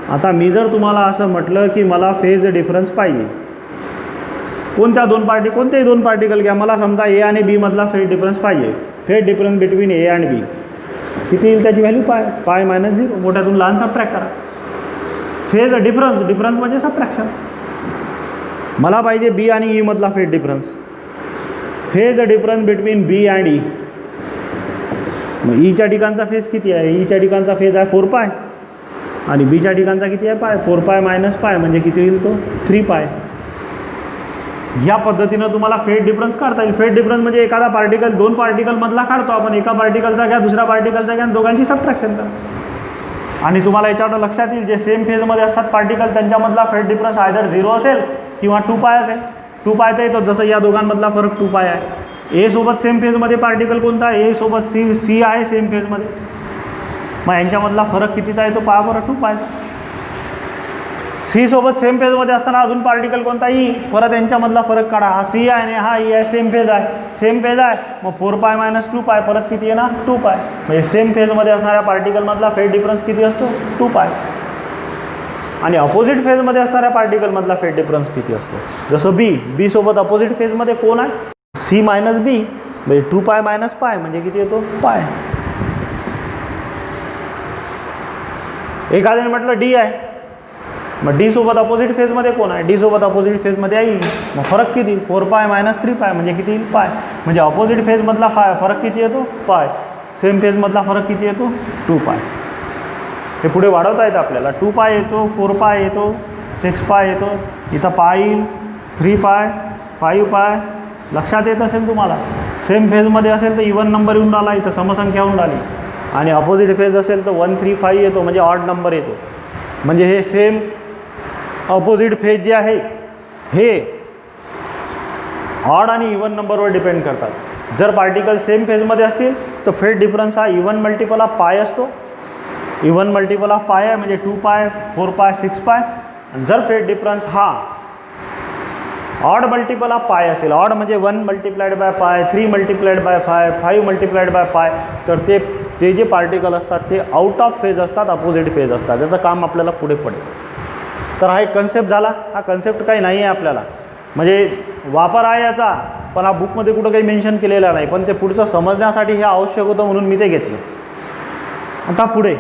आता मी जर तुम्हाला असं म्हटलं की मला फेज डिफरन्स पाहिजे, कोणतेही दोन पार्टिकल घ्या, मला समजा ए आणि बी मधला फेज डिफरन्स पाहिजे. Phase difference between A and B किती येईल? त्याची व्हॅल्यू पाय मायनस 0. मोठ्यातून लहान सबट्रॅक्ट करा. फेज डिफरन्स म्हणजे सबट्रॅक्शन. मला पाहिजे बी आणि ई मधला phase difference. Phase difference between B and E. मग ईच्या ठिकाणचा फेज किती आहे? ईच्या ठिकाणचा फेज आहे 4 पाय आणि बीच्या ठिकाणचा किती आहे? पाय. 4 पाय मायनस पाय म्हणजे किती होईल? तो 3 पाय. या पद्धतीनं तुम्हाला फेज डिफरन्स काढता येईल. फेज डिफरन्स म्हणजे एखादा पार्टिकल 2 पार्टिकलमधला काढतो आपण. एका पार्टिकलचा घ्या, दुसऱ्या पार्टिकलचा घ्या, दोघांची सबट्रॅक्शन करा. आणि तुम्हाला याच्यावर लक्षात येईल जे सेम फेजमध्ये असतात पार्टिकल त्यांच्यामधला फेज डिफरन्स आयदर 0 असेल किंवा 2 पाय असेल. 2 पाय तर येतो, जसं या दोघांमधला फरक 2 पाय आहे. ए सोबत सेम फेजमध्ये पार्टिकल कोणता आहे? ए सोबत सी आहे सेम फेजमध्ये. मग यांच्यामधला फरक कितीचा आहे? तो पहा बरं, 2 पायचा. सी सोबत सेम फेजमध्ये असताना अजून पार्टिकल कोणता? ई. परत यांच्यामधला फरक काढा. हा सी आहे आणि हा ई आहे. सेम फेज आहे. मग 4 पाय मायनस 2 पाय परत किती येणार? 2 पाय. म्हणजे सेम फेजमध्ये असणाऱ्या पार्टिकलमधला फेज डिफरन्स किती असतो? 2 पाय. आणि अपोजिट फेजमध्ये असणाऱ्या पार्टिकलमधला फेज डिफरन्स किती असतो? जसं बी सोबत अपोजिट फेजमध्ये कोण आहे? सी मायनस बी म्हणजे 2 पाय मायनस पाय म्हणजे किती येतो? पाय. एखाद्याने म्हटलं डी आहे, मग डी सोबत अपोजिट फेजमध्ये कोण आहे? डी सोबत अपोजिट फेजमध्ये आहे. मग फरक किती? 4 पाय मायनस 3 पाय म्हणजे किती येईल? पाय. म्हणजे अपोजिट फेजमधला फरक किती येतो? पाय. सेम फेजमधला फरक किती येतो? 2 पाय. हे पुढे वाढवता येतं आपल्याला. 2 पाय येतो, 4 पाय येतो, 6 पाय येतो, इथं पाय येईल, 3 पाय, 5 पाय. लक्षात येत असेल तुम्हाला. सेम फेजमध्ये असेल तर इवन नंबर येऊन राहिला, इथं समसंख्या होऊन राहिली. आणि अपोजिट फेज असेल तर 1 3 5 येतो म्हणजे ऑड नंबर येतो. म्हणजे हे सेम अपोजिट फेज जे आहे हे ऑड आणि इवन नंबरवर डिपेंड करतात. जर पार्टिकल सेम फेजमध्ये असतील तर फेज डिफरन्स हा इवन मल्टिपल ऑफ पाय असतो. इवन मल्टिपल ऑफ पाय आहे म्हणजे 2 पाय, 4 पाय, 6 पाय. आणि जर फेज डिफरन्स हा ऑड मल्टिपल ऑफ पाय असेल, ऑड म्हणजे 1 मल्टिप्लाइड बाय पाय, 3 मल्टिप्लाइड बाय 5 मल्टिप्लाइड बाय पाय, तर ते जे पार्टिकल असतात ते आउट ऑफ फेज असतात, अपोजिट फेज असतात. त्याचं काम आपल्याला पुढे पडेल. तर हा एक कन्सेप्ट झाला. हा कन्सेप्ट काही नाही आहे आपल्याला, म्हणजे वापर आहे याचा, पण हा बुकमध्ये कुठं काही मेन्शन केलेला नाही. पण ते पुढचं समजण्यासाठी हे आवश्यक होतं म्हणून मी ते घेतलं. आता पुढे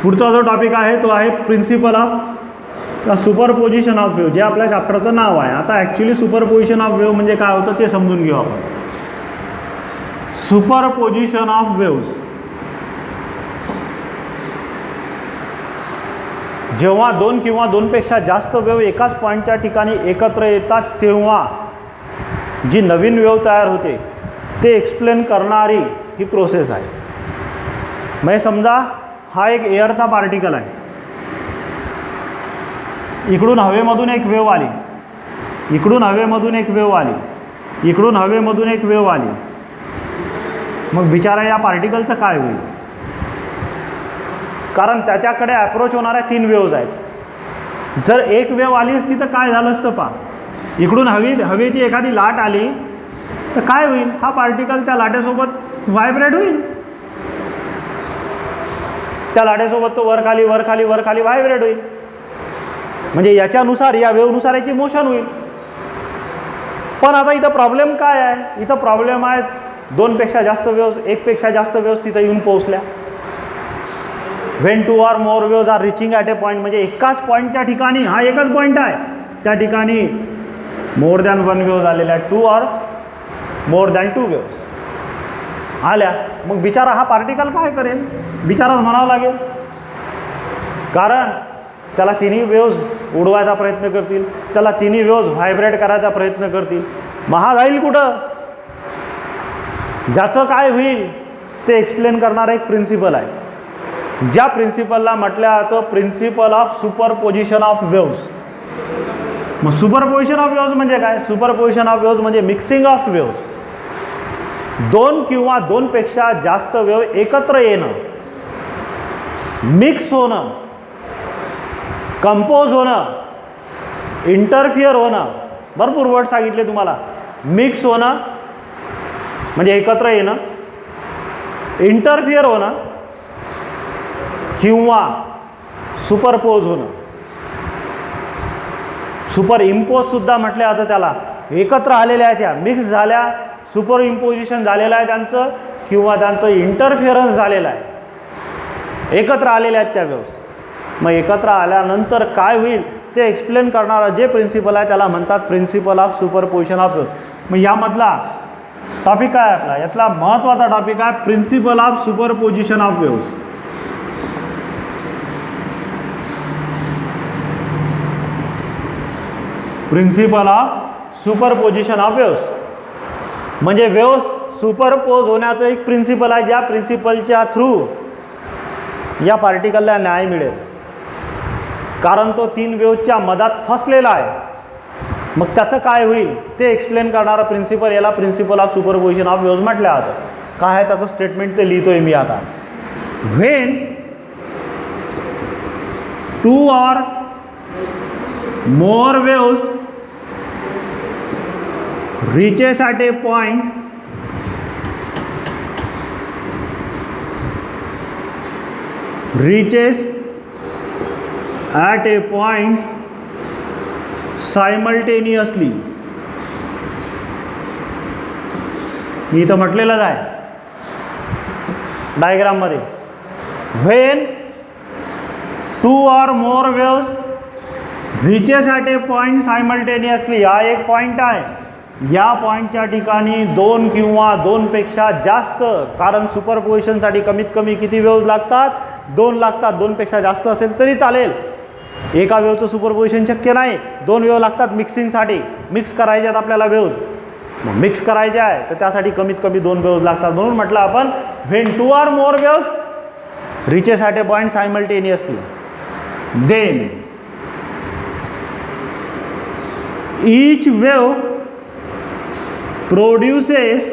पुढचा जो टॉपिक आहे तो आहे principle of superposition of wave, जे आपल्या चॅप्टरचं नाव आहे. आता ॲक्च्युली सुपरपोजिशन ऑफ वेव्ह म्हणजे काय होतं ते समजून घेऊ आपण. सुपरपोजिशन ऑफ वेव्हज, जेव्हा 2 किंवा 2पेक्षा जास्त वेव्ह एकाच पॉईंटच्या ठिकाणी एकत्र येतात तेव्हा जी नवीन वेव्ह तयार होते ते एक्सप्लेन करणारी ही प्रोसेस आहे. म्हणजे समजा हा एक एअरचा पार्टिकल आहे. इकडून हवेमधून एक वेव्ह आली, इकडून हवेमधून एक वेव्ह आली, इकडून हवेमधून एक वेव्ह आली. मग बिचारा या पार्टिकलचं काय होईल? कारण त्याच्याकडे अप्रोच होणाऱ्या 3 वेव्हज आहेत. जर एक वेव्ह आली असती तर काय झालं असतं पहा. इकडून हवेची एखादी लाट आली तर काय होईल? हा पार्टिकल त्या लाटेसोबत व्हायब्रेट होईल. त्या लाटेसोबत तो वर खाली व्हायब्रेट होईल. म्हणजे याच्यानुसार, या वेव्हनुसार याची मोशन होईल. पण आता इथं प्रॉब्लेम काय आहे? इथं प्रॉब्लेम आहे 2पेक्षा जास्त वेव्हज, 1पेक्षा जास्त वेव्हज तिथं येऊन पोहोचल्या. When 2 or more waves are reaching at a point, म्हणजे एकाच पॉईंटच्या ठिकाणी, हा एकच पॉईंट आहे त्या ठिकाणी मोर दॅन 1 वेव्ह झालेल्या, 2 or मोर दॅन 2 वेव्स आल्या. मग बिचारा हा पार्टिकल काय करेल, बिचाराच म्हणावं लागेल, कारण त्याला तिन्ही वेव्ज उडवायचा प्रयत्न करतील, त्याला तिन्ही वेव्ज व्हायब्रेट करायचा प्रयत्न करतील. मग हा जाईल कुठं, ज्याचं काय होईल ते एक्सप्लेन करणारा एक प्रिन्सिपल आहे, ज्या प्रिन्सिपलला म्हटलं जातं principle of superposition of waves. मग सुपरपोजिशन ऑफ वेव्ज म्हणजे काय, सुपरपोजिशन ऑफ वेव्ज म्हणजे मिक्सिंग ऑफ वेव्ज. दोन किंवा दोनपेक्षा जास्त वेव्ह एकत्र येणं, मिक्स होणं, कंपोज होणं, इंटरफिअर होणं, भरपूर वर्ड सांगितले तुम्हाला. मिक्स होणं म्हणजे एकत्र येणं, इंटरफिअर होणं किंवा सुपरपोज होणं. सुपर इम्पोज सुद्धा म्हटलं जातं त्याला. एकत्र आलेल्या आहेत, त्या मिक्स झाल्या, सुपर इम्पोजिशन झालेलं आहे त्यांचं, किंवा त्यांचं इंटरफिअरन्स झालेलं आहे, एकत्र आलेल्या आहेत त्या वेव्स. मग एकत्र आल्यानंतर काय होईल ते एक्सप्लेन करणारा जे प्रिन्सिपल आहे त्याला म्हणतात principle of superposition of waves. मग यामधला टॉपिक काय आपला, यातला महत्त्वाचा टॉपिक आहे principle of superposition of waves. Principle of superposition of waves म्हणजे वेव्स सुपरपोज होण्याचं एक प्रिन्सिपल आहे, ज्या प्रिन्सिपलच्या थ्रू या पार्टिकलला न्याय मिळेल, कारण तो तीन वेव्सच्या मधात फसलेला आहे. मग त्याचं काय होईल ते एक्सप्लेन करणारा प्रिन्सिपल, याला principle of superposition of waves म्हटलं जातं. काय आहे त्याचं स्टेटमेंट ते लिहितोय मी आता. When 2 or more waves reaches at a point simultaneously. मी इथं म्हटलेलंच आहे डायग्राममध्ये. When 2 or more waves reaches at a point simultaneously. हा एक पॉईंट आहे. या पॉईंटच्या ठिकाणी दोन किंवा दोनपेक्षा जास्त, कारण सुपरपोजिशनसाठी कमीत कमी किती वेव्ज लागतात, 2 लागतात. 2पेक्षा जास्त असेल तरी चालेल, एका वेव्हचं सुपरपोजिशन शक्य नाही, 2 वेव्ह लागतात मिक्सिंगसाठी. मिक्स करायचे आहेत आपल्याला वेव्ज, मग मिक्स करायचे आहे तर त्यासाठी कमीत कमी 2 वेव्ज लागतात. म्हणून म्हटलं आपण when 2 or more waves reaches at a point simultaneously, then each wave produces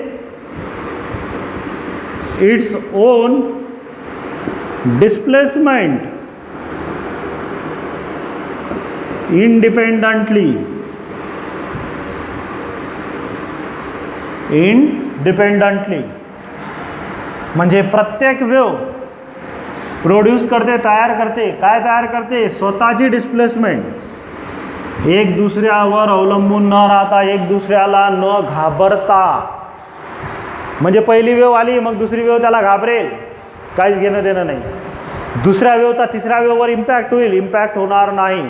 its own displacement independently. म्हणजे प्रत्येक वेव्ह प्रोड्यूस करते, तयार करते. काय तयार करते, स्वतःची डिस्प्लेसमेंट. एक दुसऱ्यावर अवलंबून न राहता, एक दुसऱ्याला न घाबरता. म्हणजे पहिली वेव्ह आली मग दुसरी वेव्ह त्याला घाबरेल, काहीच घेणं देणं नाही. दुसऱ्या वेव्हचा तिसऱ्या वेव्हवर इम्पॅक्ट होईल, इम्पॅक्ट होणार नाही.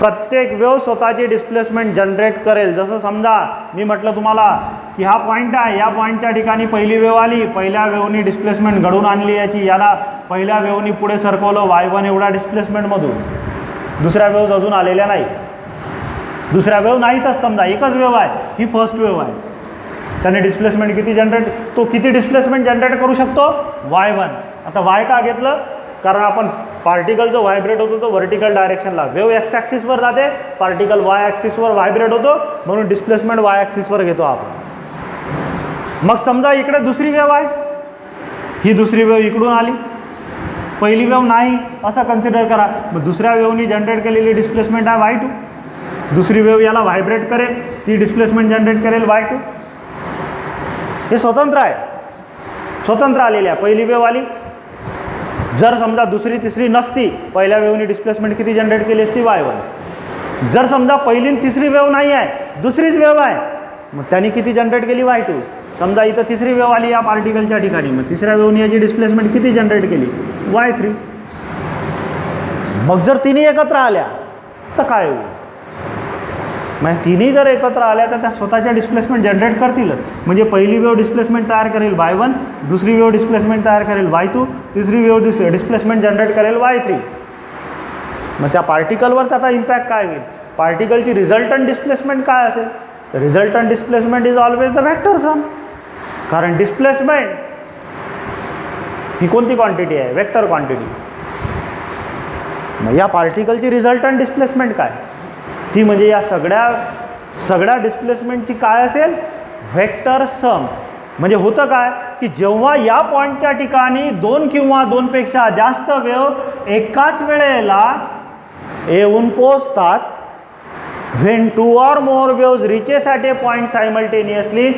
प्रत्येक वेव्ह स्वतःची डिस्प्लेसमेंट जनरेट करेल. जसं समजा मी म्हटलं तुम्हाला की हा पॉईंट आहे, या पॉईंटच्या ठिकाणी पहिली वेव्ह आली, पहिल्या वेव्हनी डिस्प्लेसमेंट घडून आणली याची, याला पहिल्या वेव्हनी पुढे सरकवलं y1 एवढा डिस्प्लेसमेंटमधून. दुसऱ्या वेव्ह अजून आलेल्या नाही, दुसऱ्या वेव्ह नाहीतच. समजा एकच वेव्ह आहे, ही फर्स्ट वेव्ह आहे, त्याने डिस्प्लेसमेंट किती जनरेट, तो किती डिस्प्लेसमेंट जनरेट करू शकतो, y1. आता y का घेतलं, कारण आपण पार्टिकल जो व्हायब्रेट होतो तो व्हर्टिकल डायरेक्शनला, वेव्ह एक्स ॲक्सिसवर जाते, पार्टिकल वाय ॲक्सिसवर व्हायब्रेट होतो, म्हणून डिस्प्लेसमेंट वाय ॲक्सिसवर घेतो आपण. मग समजा इकडे दुसरी वेव्ह आहे, ही दुसरी वेव्ह इकडून आली, पहिली वेव्ह नाही असं कन्सिडर करा. मग दुसऱ्या वेव्हनी जनरेट केलेली डिस्प्लेसमेंट आहे y2. दुसरी वेव्ह याला व्हायब्रेट करेल, ती डिस्प्लेसमेंट जनरेट करेल y2. हे स्वतंत्र आहे, स्वतंत्र आलेली आहे. पहिली वेव्ह आली, जर समजा दुसरी तिसरी नसती, पहिल्या वेव्हनी डिस्प्लेसमेंट किती जनरेट केली असती, y1. जर समजा पहिली तिसरी वेव्ह नाही आहे, दुसरीच वेव्ह आहे, मग त्याने किती जनरेट केली, y2. समजा इथं तिसरी वेव्ह आली या पार्टिकलच्या ठिकाणी, मग तिसऱ्या वेव्हनी याची डिस्प्लेसमेंट किती जनरेट केली, y3. मग जर तिन्ही एकत्र आल्या तर काय होईल, म्हणजे तिन्ही जर एकत्र आल्या तर त्या स्वतःच्या डिस्प्लेसमेंट जनरेट करतीलच. म्हणजे पहिली वेव्ह डिस्प्लेसमेंट तयार करेल y1, दुसरी वेव्ह डिस्प्लेसमेंट तयार करेल y2, तिसरी वेव्ह डिस्प्लेसमेंट जनरेट करेल y3. मग त्या पार्टिकलवर त्याचा इम्पॅक्ट काय होईल? पार्टिकलची रिझल्टंट डिस्प्लेसमेंट काय असेल? तर resultant displacement is always the vector sum. कारण डिस्प्लेसमेंट ही कोणती क्वांटिटी आहे? Vector quantity. मग या पार्टिकलची रिझल्टंट डिस्प्लेसमेंट काय? ती म्हणजे या सगळ्या डिस्प्लेसमेंटची काय असेल? व्हेक्टर सम. म्हणजे होतं काय की जेव्हा या पॉईंटच्या ठिकाणी दोन किंवा दोनपेक्षा जास्त वेव्ह एकाच वेळेला येऊन पोहोचतात, when 2 or more waves reaches at a point simultaneously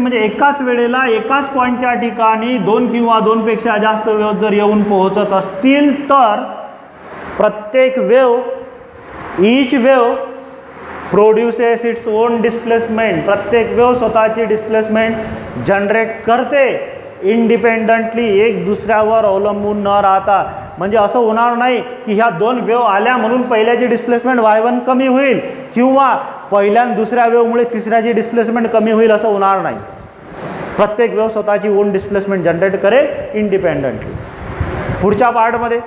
म्हणजे एकाच वेळेला एकाच पॉईंटच्या ठिकाणी दोन किंवा दोनपेक्षा जास्त वेव्ह जर येऊन पोहोचत असतील तर प्रत्येक wave each wave produces its own displacement. प्रत्येक वेव्ह स्वतःची डिस्प्लेसमेंट जनरेट करते इंडिपेंडंटली, एक दुसऱ्यावर अवलंबून न राहता. म्हणजे असं होणार नाही की ह्या दोन वेव्ह आल्या म्हणून पहिल्याची डिस्प्लेसमेंट y1 कमी होईल किंवा पहिल्या दुसऱ्या वेव्हमुळे तिसऱ्याची डिस्प्लेसमेंट कमी होईल, असं होणार नाही. प्रत्येक वेव्ह स्वतःची ओन डिस्प्लेसमेंट जनरेट करेल इंडिपेंडंटली. पुढच्या पार्टमध्ये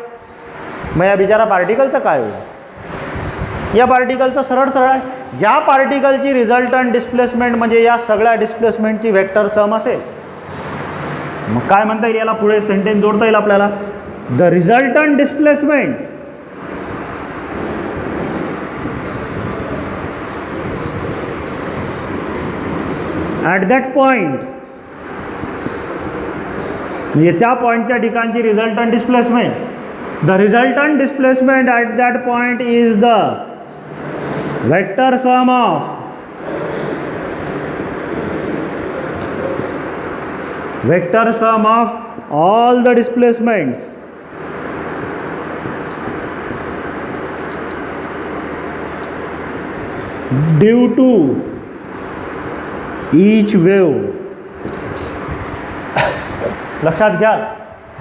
मग या बिचारा पार्टिकलचं काय होईल? या पार्टिकलचं सरळ आहे. या पार्टिकलची रिझल्टंट डिस्प्लेसमेंट म्हणजे या सगळ्या डिस्प्लेसमेंटची व्हेक्टर सम असेल. मग काय म्हणता येईल याला? पुढे सेंटेन्स जोडता येईल आपल्याला. The resultant displacement at that point, म्हणजे त्या पॉईंटच्या ठिकाणची resultant displacement. The resultant displacement at that point is the vector sum of all the displacements due to each wave. लक्षात घ्या,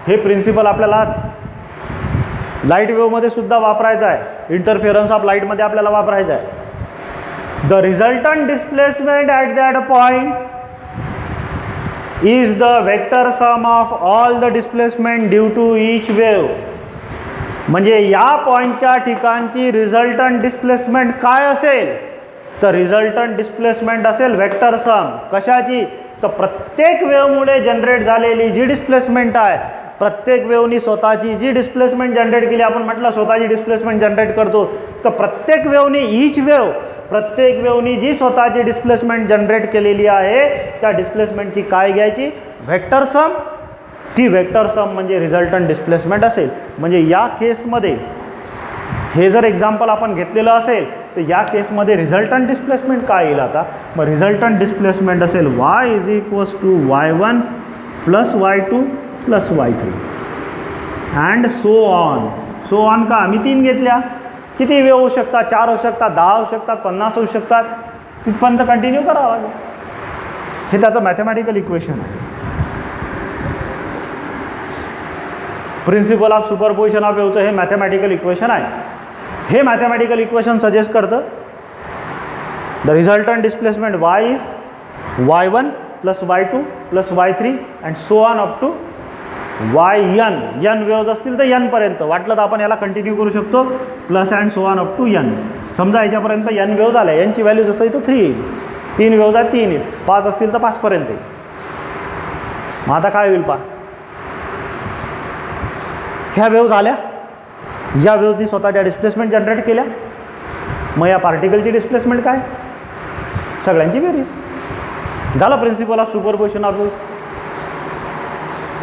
हे प्रिन्सिपल आपल्याला लाईट वेव्हमध्ये सुद्धा वापरायचं आहे. इंटरफेरन्स ऑफ लाईटमध्ये आपल्याला वापरायचं आहे. The resultant displacement at that point is the vector sum of all the displacement due to each wave. म्हणजे या पॉईंटच्या ठिकाणची रिझल्टंट डिस्प्लेसमेंट काय असेल? तर रिझल्टंट डिस्प्लेसमेंट असेल व्हेक्टर सम. कशाची? तर प्रत्येक वेव्हमुळे जनरेट झालेली जी डिस्प्लेसमेंट आहे, प्रत्येक वेव्हनी स्वतःची जी डिस्प्लेसमेंट जनरेट केली, आपण म्हटलं स्वतःची डिस्प्लेसमेंट जनरेट करतो, तर प्रत्येक वेव्हनी प्रत्येक वेव्हनी जी स्वतःची डिस्प्लेसमेंट जनरेट केलेली आहे त्या डिस्प्लेसमेंटची काय घ्यायची? व्हेक्टर सम. ती व्हेक्टर सम म्हणजे रिझल्टंट डिस्प्लेसमेंट असेल. म्हणजे या केसमध्ये हे जर एक्झाम्पल आपण घेतलेलं असेल तर या केसमध्ये रिझल्टंट डिस्प्लेसमेंट काय येईल आता? मग रिझल्टंट डिस्प्लेसमेंट असेल y is equals to y1 plus y2 plus y3 and so on. का आम्ही 3 घेतल्या, किती वेव्ह होऊ शकतात? 4 होऊ शकतात, 10 होऊ शकतात, 50 होऊ शकतात, तिथपर्यंत कंटिन्यू करावं लागेल. हे त्याचं मॅथमॅटिकल इक्वेशन आहे. प्रिन्सिपल ऑफ सुपरपोजिशन ऑफ वेव्हचं हे मॅथमॅटिकल इक्वेशन आहे. हे मॅथमॅटिकल इक्वेशन सजेस्ट करतं the resultant displacement y is y1 plus y2 plus y3 and so on up to yn waves असतील तर n पर्यंत. वाटलं तर आपण याला कंटिन्यू करू शकतो plus and so on up to n. समजा याच्यापर्यंत n वेव्हज आल्या, n ची व्हॅल्यू जसं इथं 3 येईल, 3 वेव्हज आहे 3 येईल, 5 असतील तर 5 पर्यंत येईल. मग आता काय होईल पहा, ह्या वेव्हज आल्या, ज्या वेव्हजनी स्वतःच्या डिस्प्लेसमेंट जनरेट केल्या, मग या पार्टिकलची डिस्प्लेसमेंट काय? सगळ्यांची बेरीज. झालं principle of superposition of waves.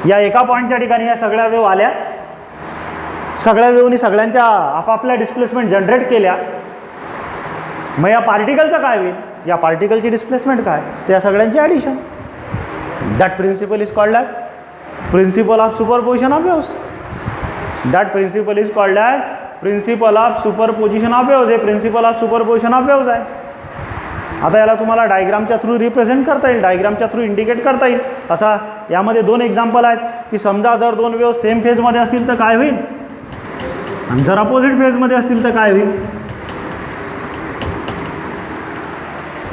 या एका पॉईंटच्या ठिकाणी या सगळ्या वेव्ह आल्या, सगळ्या वेव्हनी सगळ्यांच्या आपापल्या डिस्प्लेसमेंट जनरेट केल्या. मग या पार्टिकलचं काय होईल? या पार्टिकलची डिस्प्लेसमेंट काय? तर या सगळ्यांची addition. That principle is called as principle of superposition of waves. That principle is called as principle of superposition of waves. हे principle of superposition of waves आहे. आता याला तुम्हाला डायग्रामच्या थ्रू रिप्रेझेंट करता येईल, डायग्रामच्या थ्रू इंडिकेट करता येईल. असा यामध्ये 2 एक्झाम्पल आहेत की समजा जर 2 वेव्ह सेम फेजमध्ये असतील तर काय होईल, आणि जर अपोजिट फेजमध्ये असतील तर काय होईल.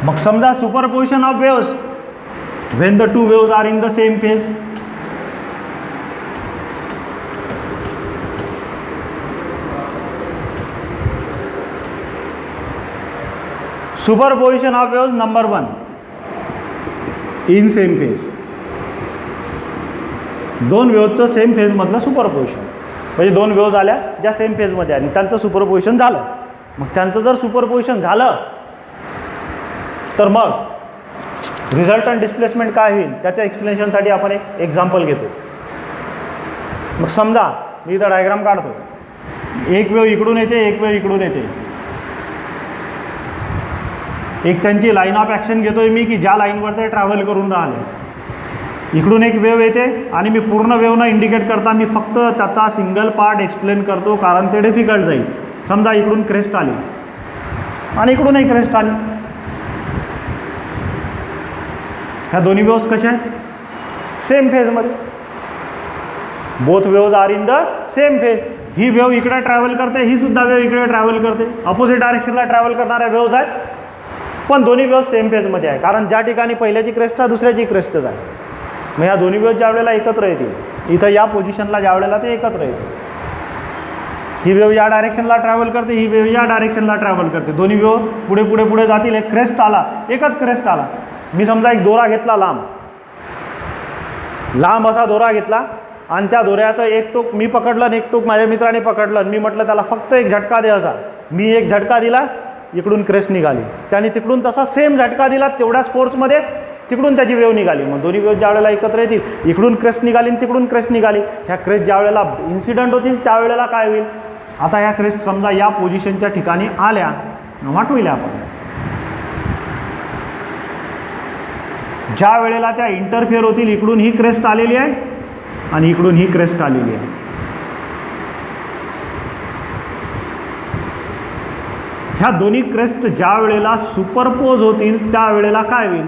मग समजा superposition of waves when the two waves are in the same phase. Superposition of waves number 1 in same phase. दोन वेव्सचं सेम फेजमधलं सुपरपोजिशन, म्हणजे दोन वेव्स आल्या ज्या सेम फेजमध्ये आणि त्यांचं सुपरपोजिशन झालं. मग त्यांचं जर सुपरपोजिशन झालं तर मग रिझल्टंट डिस्प्लेसमेंट काय होईल त्याच्या एक्सप्लेनेशनसाठी आपण एक एक्झाम्पल घेतो. मग समजा मी इथं डायग्राम काढतो. एक वेव्ह इकडून येते, एक वेव्ह इकडून येते. एक त्यांची लाईन ऑफ ॲक्शन घेतोय मी की ज्या लाईनवर ते ट्रॅव्हल करून राहिले. इकडून एक वेव्ह येते आणि मी पूर्ण वेव्ह न इंडिकेट करता मी फक्त त्याचा सिंगल पार्ट एक्सप्लेन करतो, कारण ते डिफिकल्ट जाईल. समजा इकडून क्रेस्ट आली आणि इकडूनही क्रेस्ट आली. ह्या दोन्ही वेव्स कशा आहेत? सेम फेजमध्ये. Both waves are in the same phase. He wave इकडे ट्रॅव्हल करते, ही सुद्धा वेव्ह इकडे ट्रॅव्हल करते. अपोजिट डायरेक्शनला ट्रॅव्हल करणाऱ्या वेव्स आहेत, पण दोन्ही वेव्स सेम फेजमध्ये आहे, कारण ज्या ठिकाणी पहिल्याची क्रेस्ट आहे दुसऱ्याची क्रेस्टच आहे. मग ह्या दोन्ही वेव्स ज्या वेळेला एकत्र येतील, इथं या पोझिशनला ज्या वेळेला ते एकत्र येतील, ही वेव्ह या डायरेक्शनला ट्रॅव्हल करते, ही वेव्ह या डायरेक्शनला ट्रॅव्हल करते. दोन्ही वेव्ह पुढे पुढे पुढे जातील. एक क्रेस्ट आला, एकच क्रेस्ट आला. मी समजा एक दोरा घेतला लांब असा दोरा घेतला आणि त्या दोऱ्याचं एक टोक मी पकडलं आणि एक टोक माझ्या मित्राने पकडलं आणि मी म्हटलं त्याला फक्त एक झटका दे असा. मी एक झटका दिला, इकडून क्रेस्ट निघाली. त्याने तिकडून तसा सेम झटका दिला, तेवढ्याच फोर्समध्ये तिकडून त्याची वेव्ह निघाली. मग दोन्ही वेव्ह ज्या वेळेला एकत्र येतील, इकडून क्रेस्ट निघाली आणि तिकडून क्रेस्ट निघाली. ह्या क्रेस्ट ज्या वेळेला इन्सिडंट होतील त्यावेळेला काय होईल? आता ह्या क्रेस्ट समजा या पोझिशनच्या ठिकाणी आल्या, व्हॉट होईल? आपण ज्या वेळेला त्या इंटरफिअर होतील, इकडून ही क्रेस्ट आलेली आहे आणि इकडून ही क्रेस्ट आलेली आहे. ह्या दोन्ही क्रेस्ट ज्या वेळेला सुपरपोज होतील त्यावेळेला काय होईल?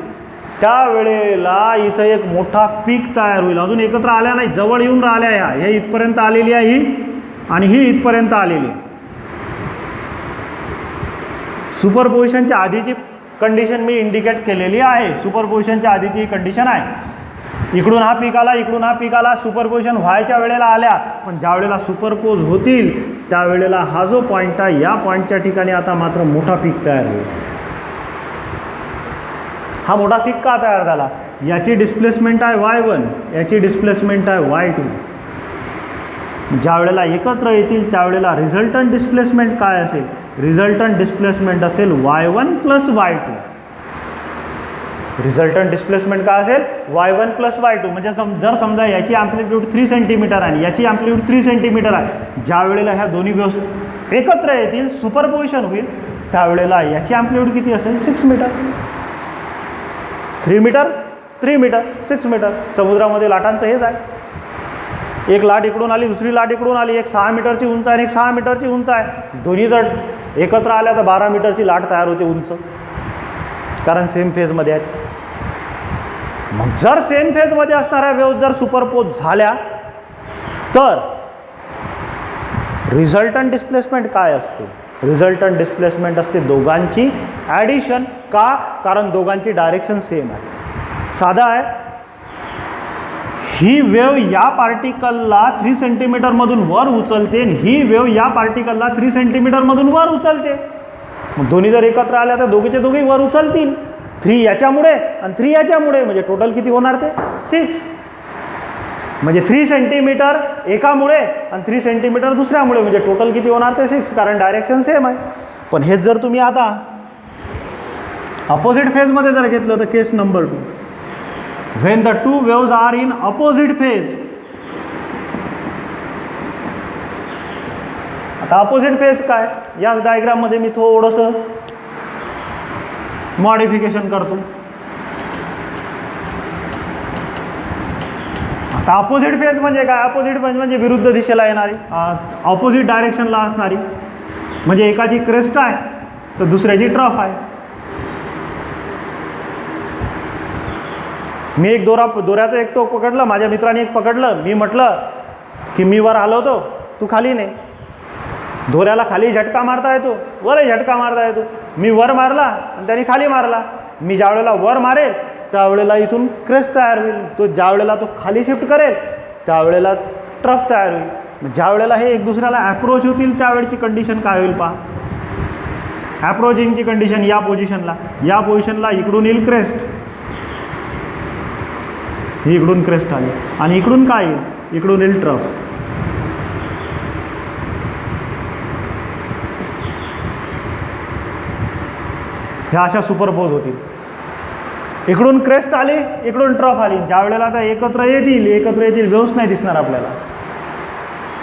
त्यावेळेला इथं एक मोठा पीक तयार होईल. अजून एकत्र आल्या नाही, जवळ येऊन राहिल्या. ह्या इथपर्यंत आलेली आहे ही, आणि ही इथपर्यंत आलेली आहे. सुपरपोजिशनच्या आधीची कंडिशन मी इंडिकेट केलेली आहे. सुपरपोजिशनच्या आधीची ही कंडिशन आहे. इकडून हा पीक आला, इकडून हा पीक आला. सुपरपोजिशन व्हायच्या वेळेला आल्या, पण ज्या वेळेला सुपरपोज होतील त्यावेळेला हा जो पॉईंट आहे, या पॉईंटच्या ठिकाणी आता मात्र मोठा पीक तयार होईल. हा मोठा पीक का तयार झाला? याची डिस्प्लेसमेंट आहे y1, याची डिस्प्लेसमेंट आहे y2. ज्या वेळेला एकत्र येतील त्यावेळेला रिझल्टंट डिस्प्लेसमेंट काय असेल? रिझल्टंट डिस्प्लेसमेंट असेल y1 plus y2. Resultant displacement काय असेल? y1 plus y2. म्हणजे जर समजा याची ॲम्प्लिट्यूड 3 सेंटीमीटर आणि याची ॲम्प्लिट्यूड 3 सेंटीमीटर आहे, ज्या वेळेला ह्या दोन्ही वेव्स एकत्र येतील, सुपरपोजिशन होईल, त्यावेळेला याची ॲम्प्लिट्यूड किती असेल? 6 मीटर. 3 metre, 3 metre, 6 metre. समुद्रामध्ये लाटांचं हेच आहे. एक लाट इकडून आली, दुसरी लाट इकडून आली. एक 6 मीटरची उंच आहे आणि एक 6 मीटरची उंच आहे. दोन्ही जर एकत्र आल्या तर 12 मीटरची लाट तयार होते उंच, कारण सेम फेजमध्ये आहेत. मग जर सेम फेजमध्ये असणाऱ्या वेव्ह जर सुपरपोज झाल्या तर रिझल्टंट डिस्प्लेसमेंट काय असते? रिझल्टंट डिस्प्लेसमेंट असते दोघांची ॲडिशन. का? कारण दोघांची डायरेक्शन सेम आहे. साधा आहे. ही वेव्ह या पार्टिकलला 3 सेंटीमीटरमधून वर उचलते आणि ही वेव्ह या पार्टिकलला 3 सेंटीमीटरमधून वर उचलते. मग दोन्ही जर एकत्र आल्या तर दोघीचे दोघेही वर उचलतील. 3 याच्यामुळे आणि 3 याच्यामुळे, म्हणजे टोटल किती होणार ते? 6. म्हणजे 3 सेंटीमीटर एकामुळे आणि 3 सेंटीमीटर दुसऱ्यामुळे, म्हणजे टोटल किती होणार ते? 6, कारण डायरेक्शन सेम आहे. पण हेच जर तुम्ही आता अपोजिट फेजमध्ये जर घेतलं तर case number 2, when the two waves are in opposite phase. आता अपोजिट फेज काय? याच डायग्राममध्ये मी थोडंसं मॉडिफिकेशन करतो. आता अपोजिट फेज म्हणजे काय? अपोजिट फेज म्हणजे विरुद्ध दिशेला येणारी, ऑपोजिट डायरेक्शनला असणारी. म्हणजे एकाची क्रेस्ट आहे तर दुसऱ्याची ट्रफ आहे. मी एक दोऱ्याचं एक टोक पकडलं, माझ्या मित्राने एक पकडलं. मी म्हटलं की मी वर हलवतो, तू खाली नाही. दोऱ्याला खाली झटका मारता येतो, वरही झटका मारता येतो. मी वर मारला आणि त्याने खाली मारला. मी ज्या वेळेला वर मारेल त्यावेळेला इथून क्रेस्ट तयार होईल, तो ज्या वेळेला तो खाली शिफ्ट करेल त्यावेळेला ट्रफ तयार होईल. ज्या वेळेला हे एक दुसऱ्याला अप्रोच होतील त्यावेळेची कंडिशन काय होईल पहा. अप्रोचिंगची कंडिशन या पोझिशनला इकडून येईल क्रेस्ट, ही इकडून क्रेस्ट आली आणि इकडून काय येईल, इकडून येईल ट्रफ. ह्या अशा सुपरपोज होतील. इकडून क्रेस्ट आली, इकडून ट्रफ आली. ज्या वेळेला आता एकत्र येतील व्यवस्थ नाही दिसणार आपल्याला.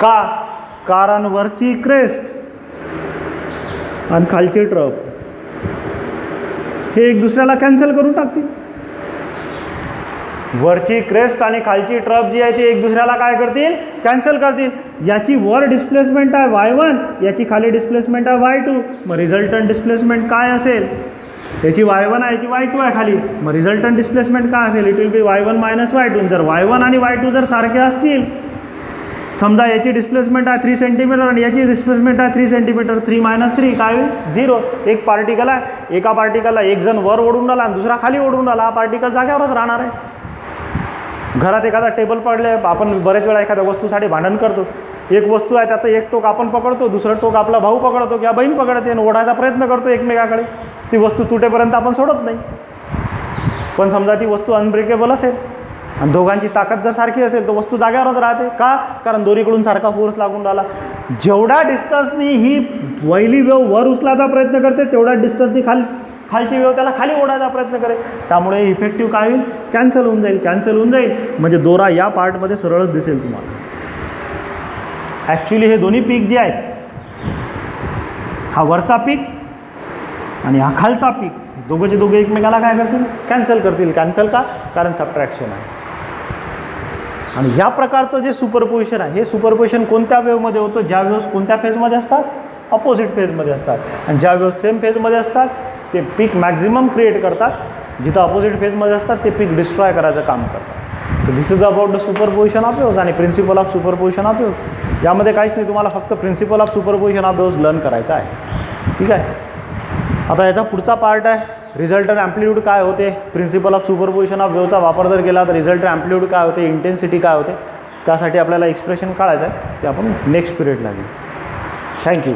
का? कारण वरची क्रेस्ट आणि खालची ट्रफ हे एक दुसऱ्याला कॅन्सल करून टाकतील. वरची क्रेस्ट आणि खालची ट्रफ जी आहे ती एक दुसऱ्याला काय करतील, कॅन्सल करतील. याची वर डिस्प्लेसमेंट आहे y1, याची खाली डिस्प्लेसमेंट आहे y2. मग रिझल्टंट डिस्प्लेसमेंट काय असेल, याची y1 आहे, याची y2 आहे खाली. मग रिझल्टंट डिस्प्लेसमेंट काय असेल, it will be y1 minus y2. जर y1 आणि y2 जर सारखे असतील, समजा याची डिस्प्लेसमेंट आहे 3 सेंटीमीटर आणि याची डिस्प्लेसमेंट आहे 3 सेंटीमीटर, 3 मायनस 3 काय होईल, 0. एक पार्टिकल आहे, एका पार्टिकलला एक जण वर ओढून राहिला आणि दुसरा खाली ओढून राहिला, हा पार्टिकल जाग्यावरच राहणार आहे. घरात एखादा टेबल पडले, आपण बरेच वेळा एखाद्या वस्तूसाठी भांडण करतो. एक वस्तू आहे, त्याचं एक टोक आपण पकडतो, दुसरं टोक आपला भाऊ पकडतो किंवा बहीण पकडते आणि ओढायचा प्रयत्न करतो एकमेकाकडे. ती वस्तू तुटेपर्यंत आपण सोडत नाही. पण समजा ती वस्तू अनब्रेकेबल असेल आणि दोघांची ताकद जर सारखी असेल तर वस्तू जाग्यावरच राहते. का? कारण दोन्हीकडून सारखा फोर्स लागून राहिला. जेवढ्या डिस्टन्सनी ही पहिली वेव वर उचलायचा प्रयत्न करते तेवढ्या डिस्टन्सनी खालची वेव त्याला खाली ओढायचा प्रयत्न करेल. त्यामुळे इफेक्टिव्ह काय होईल, कॅन्सल होऊन जाईल. म्हणजे दोरा या पार्टमध्ये सरळच दिसेल तुम्हाला. ॲक्च्युली हे दोन्ही पीक जे आहेत, हा वरचा पीक आणि हा खालचा पीक, दोघे एकमेकाला काय करतील, कॅन्सल करतील. कॅन्सल का? कारण सबट्रॅक्शन आहे. आणि ह्या प्रकारचं जे सुपरपोजिशन आहे, हे सुपरपोजिशन कोणत्या वेवमध्ये होतं, ज्या वेव्स कोणत्या फेजमध्ये असतात, अपोजिट फेजमध्ये असतात. आणि ज्या वेव्स सेम फेजमध्ये असतात ते पीक मॅक्झिमम क्रिएट करतात, जिथं अपोजिट फेजमध्ये असतात ते पीक डिस्ट्रॉय करायचं काम करतात. तर this is about the superposition of waves आणि principle of superposition of waves. यामध्ये काहीच नाही, तुम्हाला फक्त principle of superposition of waves learn करायचं आहे. ठीक आहे. आता याचा पुढचा पार्ट आहे रिझल्टंट ॲम्प्लिट्यूड काय होते. प्रिन्सिपल ऑफ सुपरपोजिशन ऑफ वेव्हचा वापर जर केला तर रिझल्टंट ॲम्प्लिट्यूड काय होते, इंटेन्सिटी काय होते, त्यासाठी आपल्याला एक्सप्रेशन काढायचं आहे. ते आपण नेक्स्ट पिरियडला घेऊ. थँक्यू.